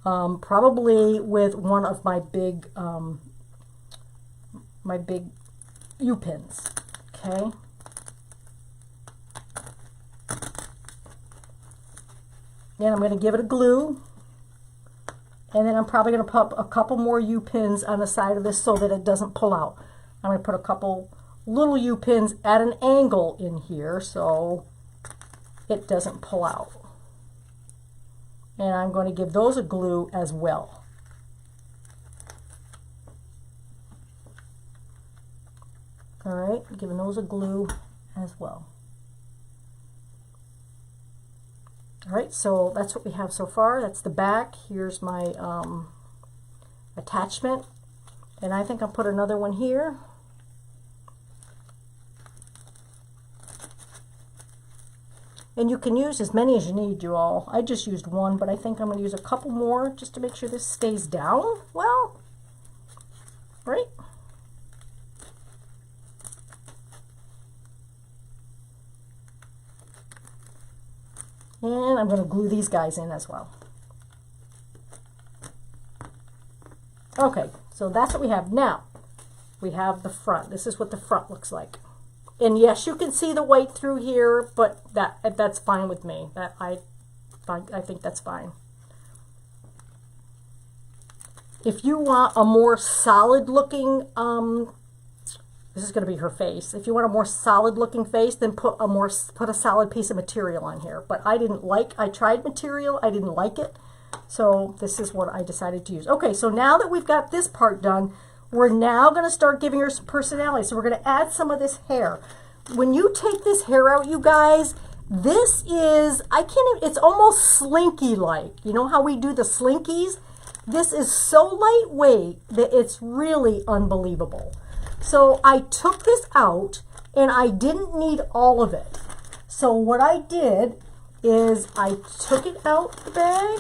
probably with one of my big U-pins, okay? And I'm going to give it a glue. And then I'm probably going to put a couple more U-pins on the side of this so that it doesn't pull out. I'm going to put a couple little U-pins at an angle in here so it doesn't pull out. And I'm going to give those a glue as well. All right, giving those a glue as well. All right, so that's what we have so far. That's the back. Here's my attachment. And I think I'll put another one here. And you can use as many as you need, you all. I just used one, but I think I'm going to use a couple more just to make sure this stays down well. Right? And I'm going to glue these guys in as well. Okay, so that's what we have. Now, we have the front. This is what the front looks like. And yes, you can see the white through here, but that's fine with me. I think that's fine. If you want a more solid looking, this is going to be her face. If you want a more solid looking face, then put a solid piece of material on here. But I tried material, I didn't like it. So this is what I decided to use. Okay, so now that we've got this part done, we're now going to start giving her some personality. So we're going to add some of this hair. When you take this hair out, you guys, this is, it's almost slinky-like. You know how we do the slinkies? This is so lightweight that it's really unbelievable. So I took this out, and I didn't need all of it. So what I did is I took it out the bag,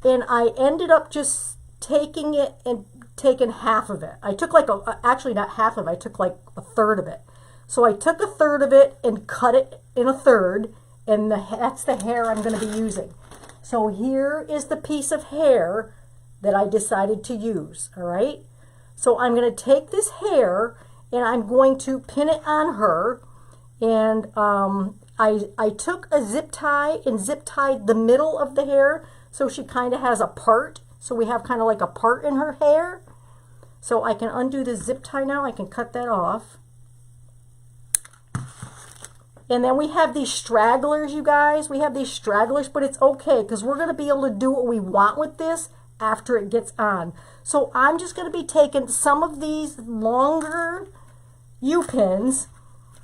and I ended up just taking it and taking half of it. I took like actually not half of it, I took like a third of it. So I took a third of it and cut it in a third, and that's the hair I'm going to be using. So here is the piece of hair that I decided to use, all right? So I'm going to take this hair and I'm going to pin it on her, and I took a zip tie and zip tied the middle of the hair so she kind of has a part. So we have kind of like a part in her hair. So I can undo the zip tie now. I can cut that off. And then we have these stragglers, you guys. We have these stragglers, but it's okay because we're going to be able to do what we want with this after it gets on. So I'm just going to be taking some of these longer U-pins,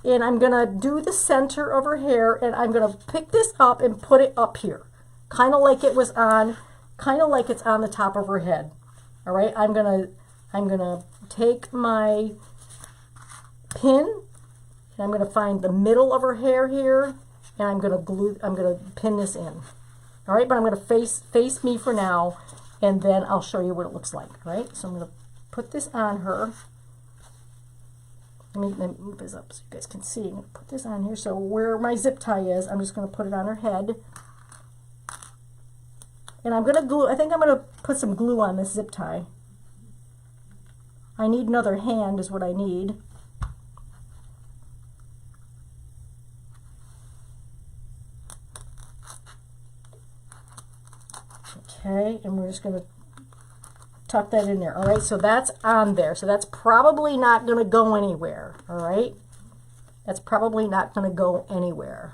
and I'm going to do the center of her hair, and I'm going to pick this up and put it up here. Kind of like it was on, kind of like it's on the top of her head. All right, I'm going to take my pin, and I'm going to find the middle of her hair here, and I'm going to pin this in. All right, but I'm going to face me for now, and then I'll show you what it looks like. All right, so I'm going to put this on her. Let me move this up so you guys can see. I'm going to put this on here. So where my zip tie is, I'm just going to put it on her head. And I'm going to glue, I think I'm going to put some glue on this zip tie. I need another hand is what I need. Okay, and we're just going to tuck that in there. All right, so that's on there. So that's probably not going to go anywhere. All right, that's probably not going to go anywhere.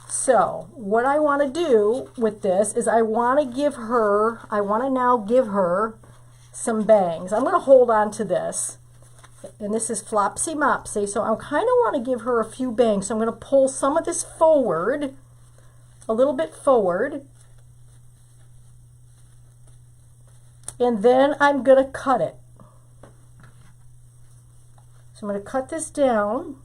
So what I want to do with this is I want to now give her some bangs. I'm going to hold on to this, and this is Flopsy Mopsy. So I kind of want to give her a few bangs. So I'm going to pull some of this forward, a little bit forward. And then I'm going to cut it. So I'm going to cut this down.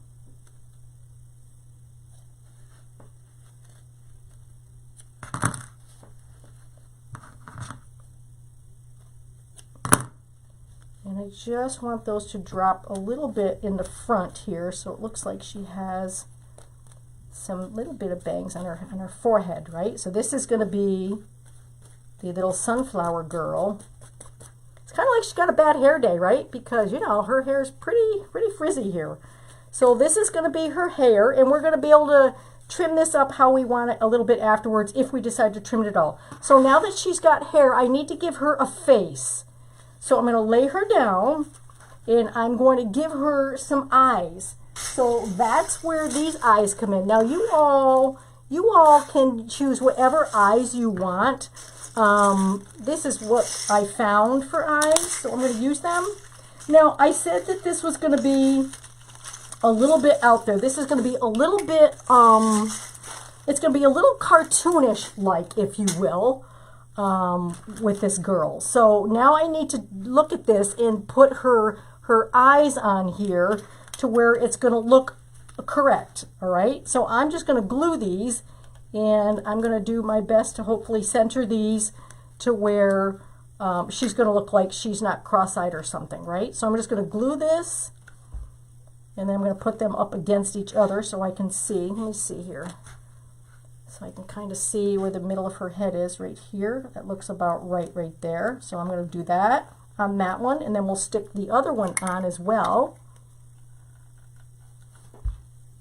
And I just want those to drop a little bit in the front here, so it looks like she has some little bit of bangs on her forehead, right? So this is going to be the little Sunflower Girl. It's kind of like she's got a bad hair day, right? Because, you know, her hair is pretty frizzy here. So this is going to be her hair, and we're going to be able to trim this up how we want it a little bit afterwards if we decide to trim it all. So now that she's got hair, I need to give her a face. So I'm going to lay her down, and I'm going to give her some eyes. So that's where these eyes come in. Now you all can choose whatever eyes you want. This is what I found for eyes, so I'm going to use them. Now, I said that this was going to be a little bit out there. This is going to be a little bit, it's going to be a little cartoonish-like, if you will, with this girl. So now I need to look at this and put her eyes on here to where it's going to look correct, all right? So I'm just going to glue these, and I'm going to do my best to hopefully center these to where she's going to look like she's not cross-eyed or something, right? So I'm just going to glue this, and then I'm going to put them up against each other so I can see. Let me see here. So I can kind of see where the middle of her head is right here. That looks about right there. So I'm going to do that on that one, and then we'll stick the other one on as well.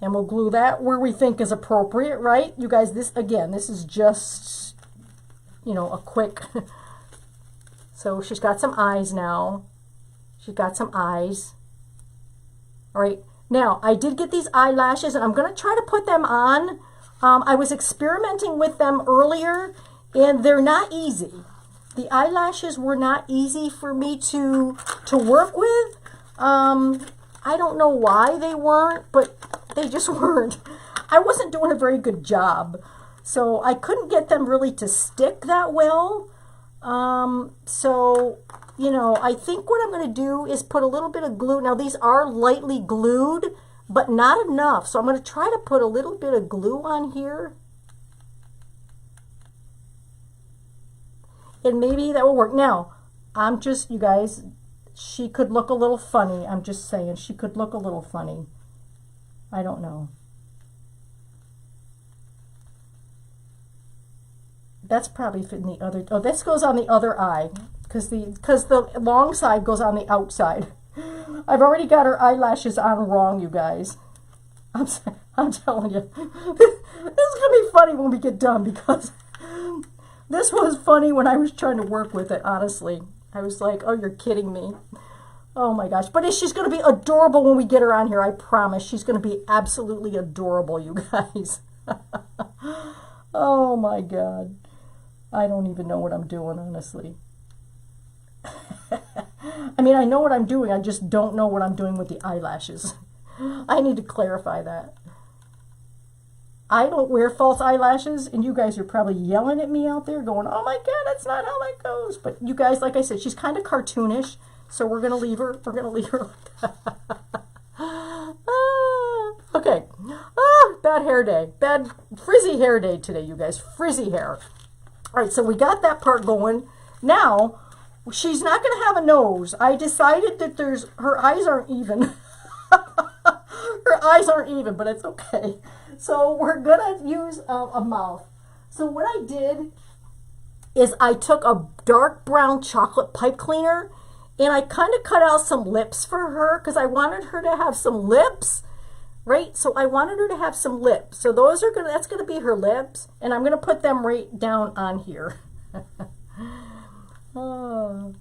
And we'll glue that where we think is appropriate, right? You guys, this is just, you know, a quick. So she's got some eyes now. She's got some eyes. All right. Now, I did get these eyelashes, and I'm going to try to put them on. I was experimenting with them earlier, and they're not easy. The eyelashes were not easy for me to work with. I don't know why they weren't, but they just weren't. I wasn't doing a very good job, so I couldn't get them really to stick that well. So, you know, I think what I'm going to do is put a little bit of glue. Now, these are lightly glued, but not enough. So I'm going to try to put a little bit of glue on here. And maybe that will work. Now, I'm just, you guys, she could look a little funny. I'm just saying, she could look a little funny. I don't know. That's probably fitting the other. Oh, this goes on the other eye because the long side goes on the outside. I've already got her eyelashes on wrong, you guys. I'm telling you, this is gonna be funny when we get done because this was funny when I was trying to work with it. Honestly, I was like, "Oh, you're kidding me." Oh my gosh. But she's going to be adorable when we get her on here. I promise. She's going to be absolutely adorable, you guys. Oh my God. I don't even know what I'm doing, honestly. I mean, I know what I'm doing. I just don't know what I'm doing with the eyelashes. I need to clarify that. I don't wear false eyelashes, and you guys are probably yelling at me out there going, oh my God, that's not how that goes. But you guys, like I said, she's kind of cartoonish, so we're going to leave her. We're going to leave her like that. Okay. Bad hair day. Bad frizzy hair day today, you guys. Frizzy hair. All right, so we got that part going. Now, she's not going to have a nose. I decided that her eyes aren't even. Her eyes aren't even, but it's okay. So we're going to use a mouth. So what I did is I took a dark brown chocolate pipe cleaner and I kind of cut out some lips for her because I wanted her to have some lips, right? So I wanted her to have some lips. So that's going to be her lips, and I'm going to put them right down on here. Oh.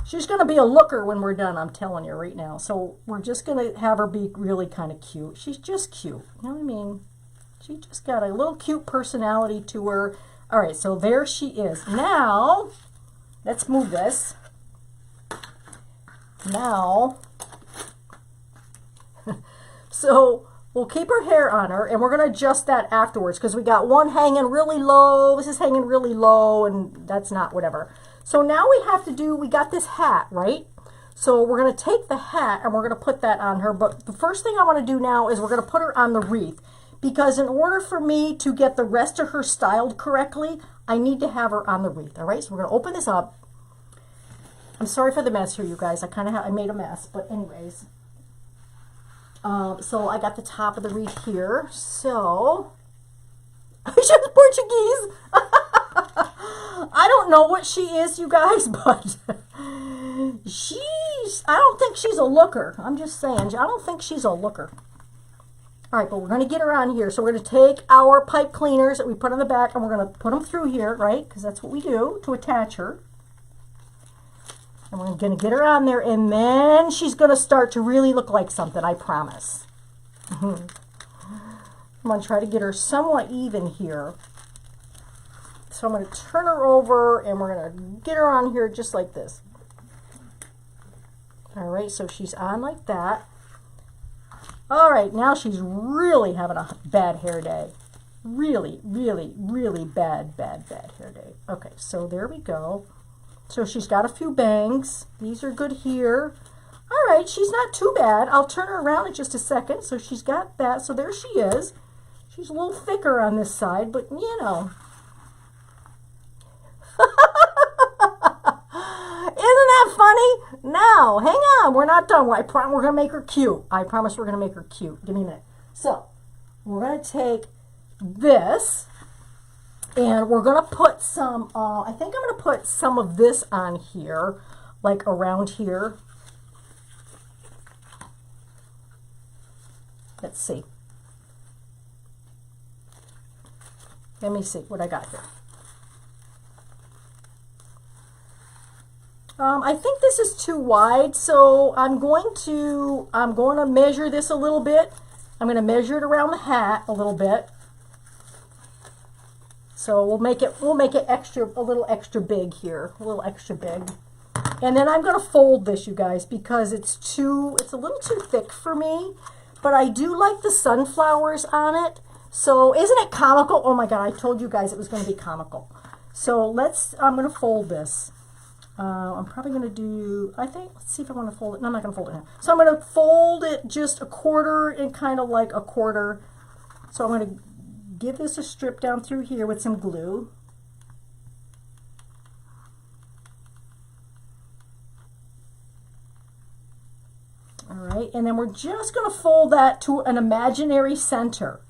She's going to be a looker when we're done, I'm telling you right now. So we're just going to have her be really kind of cute. She's just cute. You know what I mean? She just got a little cute personality to her. All right, so there she is. Now, let's move this. Now, so we'll keep her hair on her, and we're going to adjust that afterwards because we got one hanging really low. This is hanging really low, and that's not whatever. So now we got this hat, right? So we're going to take the hat and we're going to put that on her. But the first thing I want to do now is we're going to put her on the wreath. Because in order for me to get the rest of her styled correctly, I need to have her on the wreath. All right, so we're going to open this up. I'm sorry for the mess here, you guys. I made a mess, but anyways. So I got the top of the wreath here. So, she's Portuguese. I don't know what she is, you guys, but I don't think she's a looker. I'm just saying, I don't think she's a looker. All right, but we're going to get her on here. So we're going to take our pipe cleaners that we put on the back, and we're going to put them through here, right? Because that's what we do to attach her. And we're going to get her on there, and then she's going to start to really look like something, I promise. I'm going to try to get her somewhat even here. So I'm going to turn her over, and we're going to get her on here just like this. All right, so she's on like that. All right, now she's really having a bad hair day. Really, really, really bad hair day. Okay, so there we go. So she's got a few bangs. These are good here. All right, she's not too bad. I'll turn her around in just a second. So she's got that. So there she is. She's a little thicker on this side, but you know. Isn't that funny? Now, hang on. We're not done. We're going to make her cute. I promise we're going to make her cute. Give me a minute. So, we're going to take this, and we're going to put some, I think I'm going to put some of this on here, like around here. Let's see. Let me see what I got here. I think this is too wide, so I'm going to measure this a little bit. I'm going to measure it around the hat a little bit. So we'll make it a little extra big here, a little extra big. And then I'm going to fold this, you guys, because it's a little too thick for me, but I do like the sunflowers on it. So isn't it comical? Oh my God, I told you guys it was going to be comical. So I'm going to fold this. I'm probably going to do, let's see if I want to fold it. No, I'm not going to fold it now. So I'm going to fold it just a quarter and kind of like a quarter. So I'm going to give this a strip down through here with some glue. All right, and then we're just going to fold that to an imaginary center.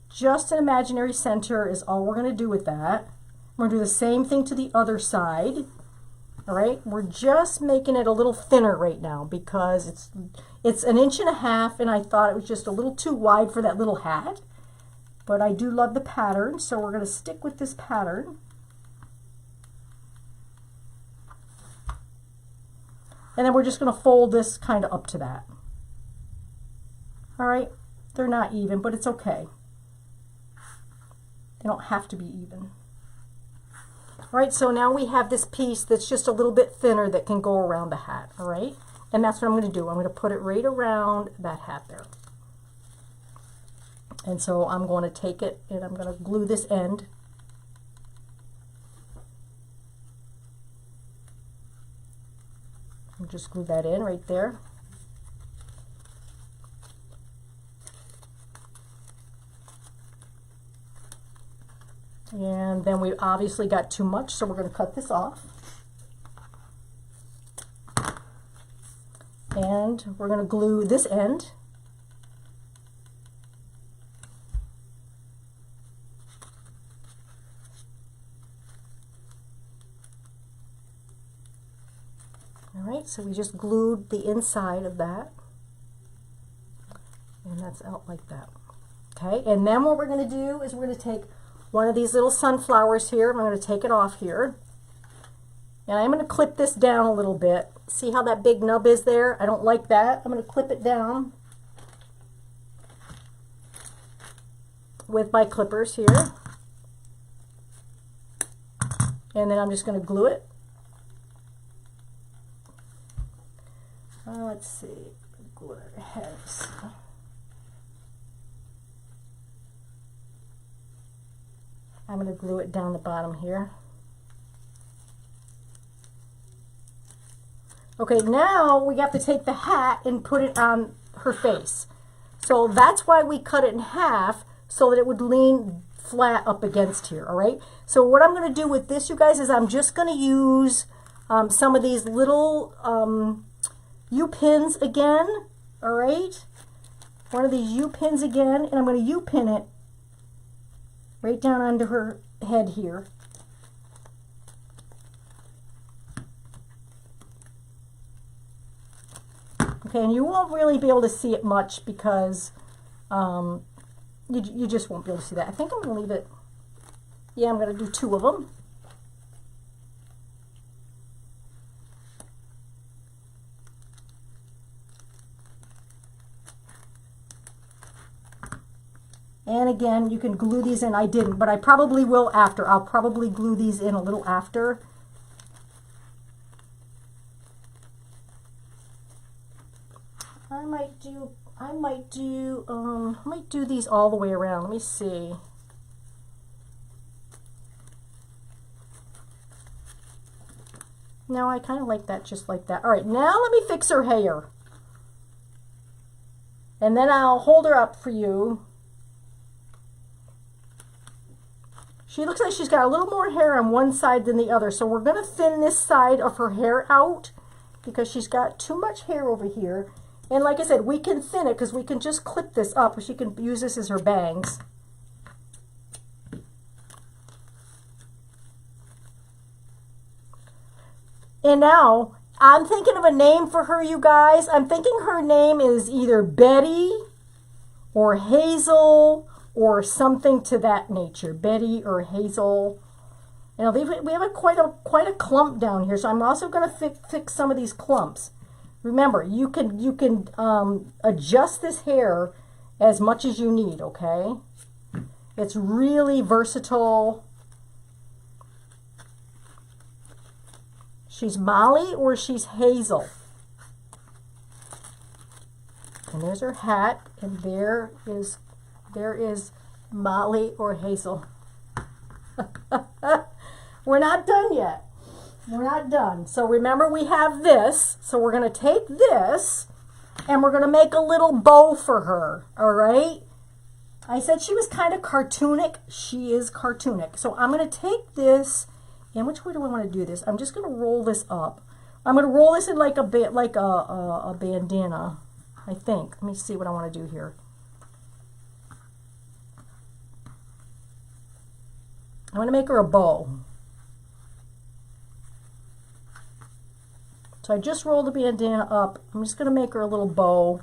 Just an imaginary center is all we're going to do with that. We're going to do the same thing to the other side. All right, we're just making it a little thinner right now because it's 1.5 inches, and I thought it was just a little too wide for that little hat. But I do love the pattern, so we're going to stick with this pattern. And then we're just going to fold this kind of up to that. All right, they're not even, but it's okay. They don't have to be even. All right, so now we have this piece that's just a little bit thinner that can go around the hat, all right? And that's what I'm going to do. I'm going to put it right around that hat there. And so I'm going to take it and I'm going to glue this end. And just glue that in right there. And then we obviously got too much, so we're going to cut this off. And we're going to glue this end. All right, so we just glued the inside of that. And that's out like that. Okay, and then what we're going to do is we're going to take one of these little sunflowers here. I'm going to take it off here. And I'm going to clip this down a little bit. See how that big nub is there? I don't like that. I'm going to clip it down with my clippers here. And then I'm just going to glue it. Let's see. Glue our heads. I'm going to glue it down the bottom here. Okay, now we have to take the hat and put it on her face. So that's why we cut it in half, so that it would lean flat up against here, all right? So what I'm going to do with this, you guys, is I'm just going to use some of these little U-pins again, all right? One of these U-pins again, and I'm going to U-pin it right down under her head here. Okay, and you won't really be able to see it much because you just won't be able to see that. I think I'm going to leave it, yeah, I'm going to do 2 of them. And again, you can glue these in. I didn't, but I probably will after. I'll probably glue these in a little after. I might do these all the way around. Let me see. No, I kind of like that just like that. All right, now let me fix her hair. And then I'll hold her up for you. She looks like she's got a little more hair on one side than the other. So we're going to thin this side of her hair out because she's got too much hair over here. And like I said, we can thin it because we can just clip this up. She can use this as her bangs. And now, I'm thinking of a name for her, you guys. I'm thinking her name is either Betty or Hazel or something to that nature. Betty or Hazel. You know, we have quite a clump down here, so I'm also going to fix some of these clumps. Remember, you can adjust this hair as much as you need, okay? It's really versatile. She's Molly or she's Hazel. And there's her hat, and there is Molly or Hazel. We're not done yet. We're not done. So remember, we have this. So we're going to take this and we're going to make a little bow for her. All right. I said she was kind of cartoonic. She is cartoonic. So I'm going to take this, and which way do I want to do this? I'm just going to roll this up. I'm going to roll this in like a bit, like a bandana, I think. Let me see what I want to do here. I'm going to make her a bow. So I just rolled the bandana up. I'm just going to make her a little bow.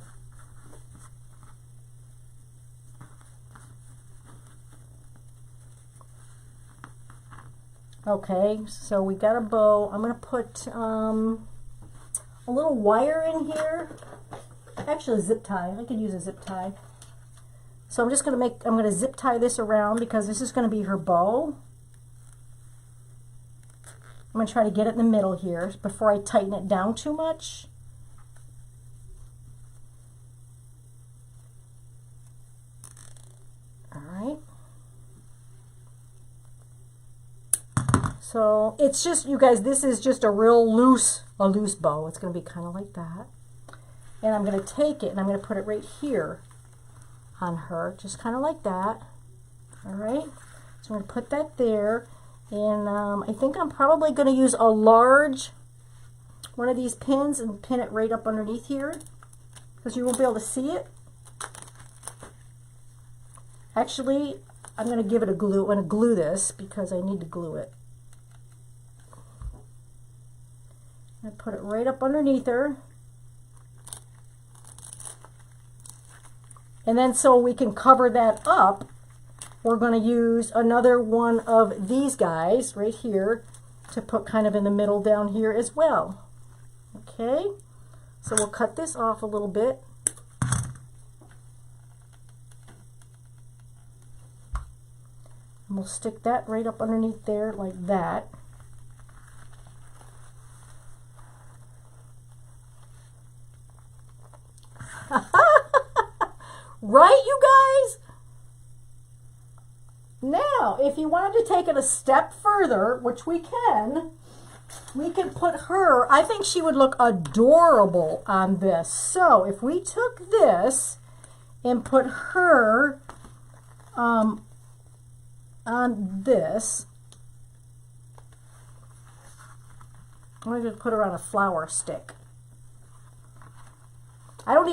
Okay, so we got a bow. I'm going to put, oh, a little wire in here. Actually, a zip tie. I could use a zip tie. So I'm just going to I'm going to zip tie this around because this is going to be her bow. I'm going to try to get it in the middle here before I tighten it down too much. All right. So it's just, you guys, this is just a real loose bow. It's going to be kind of like that. And I'm going to take it and I'm going to put it right here on her, just kind of like that. All right. So I'm going to put that there. And I think I'm probably going to use a large one of these pins and pin it right up underneath here because you won't be able to see it. Actually, I'm going to give it a glue. I'm going to glue this because I need to glue it. I put it right up underneath her. And then so we can cover that up, we're going to use another one of these guys right here to put kind of in the middle down here as well. Okay, so we'll cut this off a little bit. And we'll stick that right up underneath there like that. Right, you guys? Now, if you wanted to take it a step further, which we can put her, I think she would look adorable on this. So if we took this and put her on this, I'm going to put her on a flower stick. I don't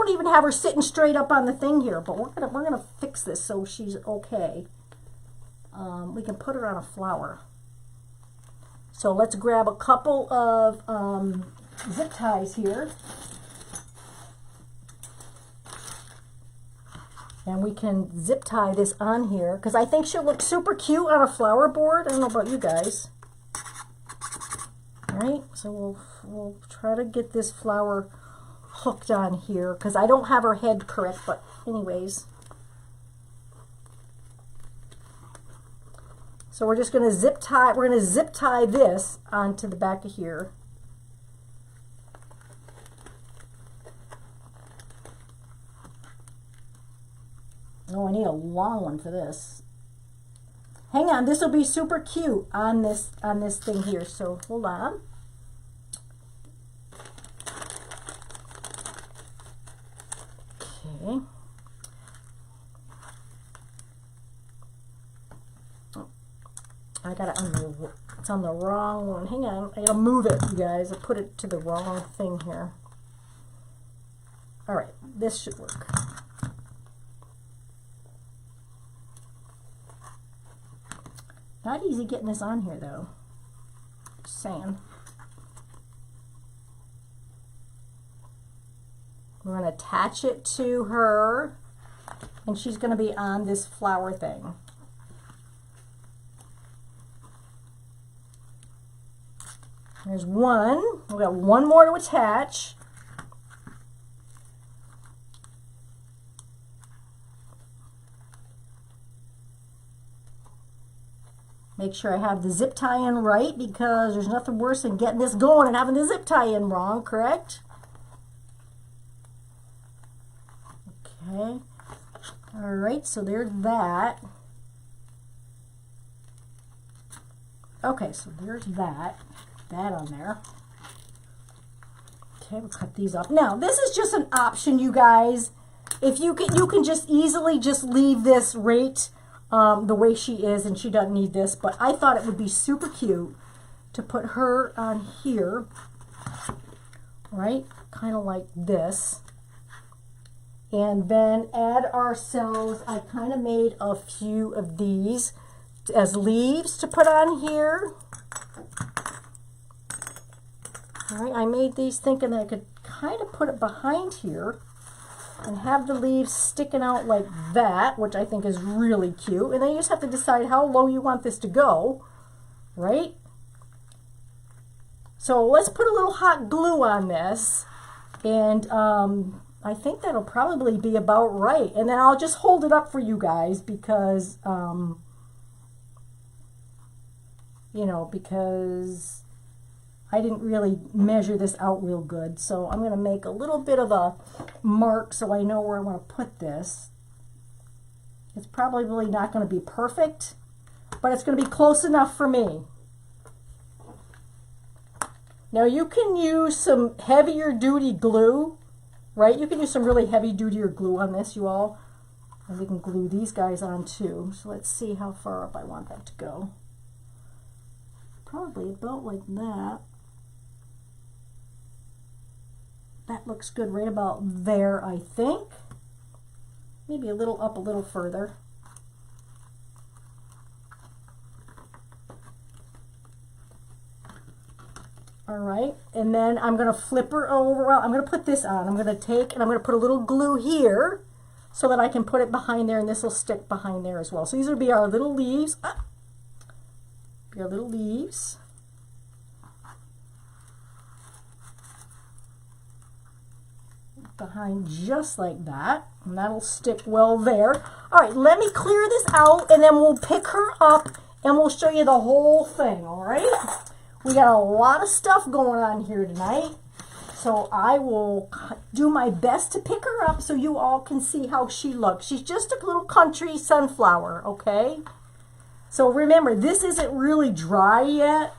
even have her sitting straight up on the thing here, but we're gonna fix this so she's okay. We can put her on a flower. So let's grab a couple of zip ties here, and we can zip tie this on here because I think she'll look super cute on a flower board. I don't know about you guys. All right, so we'll try to get this flower hooked on here because I don't have her head correct, but anyways. So we're just going to zip tie this onto the back of here. Oh, I need a long one for this. Hang on, this will be super cute on this thing here. So hold on. Okay. Oh, I gotta undo. It's on the wrong one. Hang on, I gotta move it, you guys. I put it to the wrong thing here. All right, this should work. Not easy getting this on here though. Just saying. We're going to attach it to her, and she's going to be on this flower thing. There's one. We've got one more to attach. Make sure I have the zip tie in right because there's nothing worse than getting this going and having the zip tie in wrong, correct? Okay, all right, so there's that. Okay, so there's that on there. Okay, we'll cut these up. Now, this is just an option, you guys. If you can just easily just leave this right the way she is, and she doesn't need this, but I thought it would be super cute to put her on here, right? Kind of like this. And then add ourselves, I kind of made a few of these as leaves to put on here. All right, I made these thinking that I could kind of put it behind here and have the leaves sticking out like that, which I think is really cute. And then you just have to decide how low you want this to go, right? So let's put a little hot glue on this, and I think that'll probably be about right. And then I'll just hold it up for you guys because, you know, because I didn't really measure this out real good. So I'm going to make a little bit of a mark so I know where I want to put this. It's probably not going to be perfect, but it's going to be close enough for me. Now you can use some heavier duty glue, right? You can use some really heavy duty glue on this, you all. And we can glue these guys on too. So let's see how far up I want that to go. Probably about like that. That looks good right about there, I think. Maybe a little up a little further. All right, and then I'm going to flip her over. Well, I'm going to put this on. I'm going to take and I'm going to put a little glue here so that I can put it behind there, and this will stick behind there as well. So these will be our little leaves. Be our little leaves. Behind just like that, and that'll stick well there. All right, let me clear this out, and then we'll pick her up, and we'll show you the whole thing, all right? We got a lot of stuff going on here tonight, so I will do my best to pick her up so you all can see how she looks. She's just a little country sunflower, okay? So remember, this isn't really dry yet,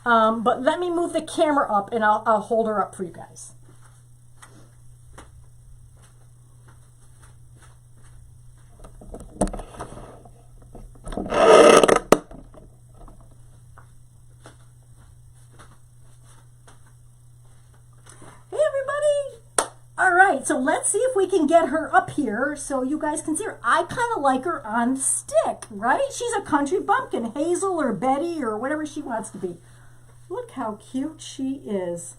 but let me move the camera up, and I'll hold her up for you guys. So let's see if we can get her up here so you guys can see her. I kind of like her on the stick, right? She's a country bumpkin, Hazel or Betty or whatever she wants to be. Look how cute she is.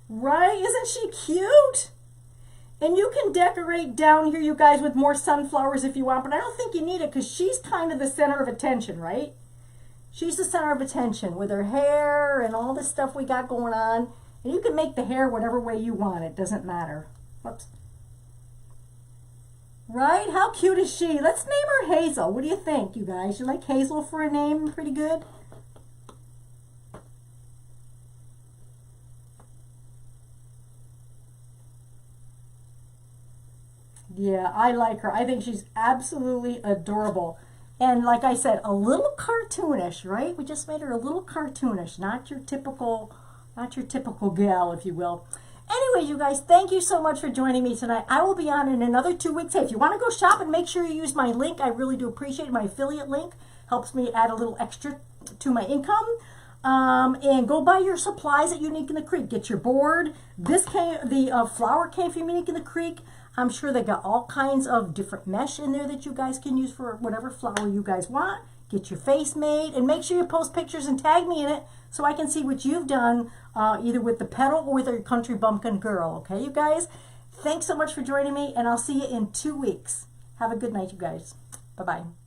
Right? Isn't she cute? And you can decorate down here, you guys, with more sunflowers if you want, but I don't think you need it because she's kind of the center of attention, right? She's the center of attention with her hair and all this stuff we got going on. And you can make the hair whatever way you want. It doesn't matter. Whoops. Right? How cute is she? Let's name her Hazel. What do you think, you guys? You like Hazel for a name? Pretty good? Yeah, I like her. I think she's absolutely adorable. And like I said, a little cartoonish, right? We just made her a little cartoonish, not your typical gal, if you will. Anyway, you guys, thank you so much for joining me tonight. I will be on in another 2 weeks. Hey, if you want to go shopping, make sure you use my link. I really do appreciate it. My affiliate link helps me add a little extra to my income. And go buy your supplies at Unique in the Creek. Get your board. The flower came from Unique in the Creek. I'm sure they got all kinds of different mesh in there that you guys can use for whatever flower you guys want. Get your face made, and make sure you post pictures and tag me in it so I can see what you've done either with the petal or with your country bumpkin girl. Okay, you guys? Thanks so much for joining me, and I'll see you in 2 weeks. Have a good night, you guys. Bye-bye.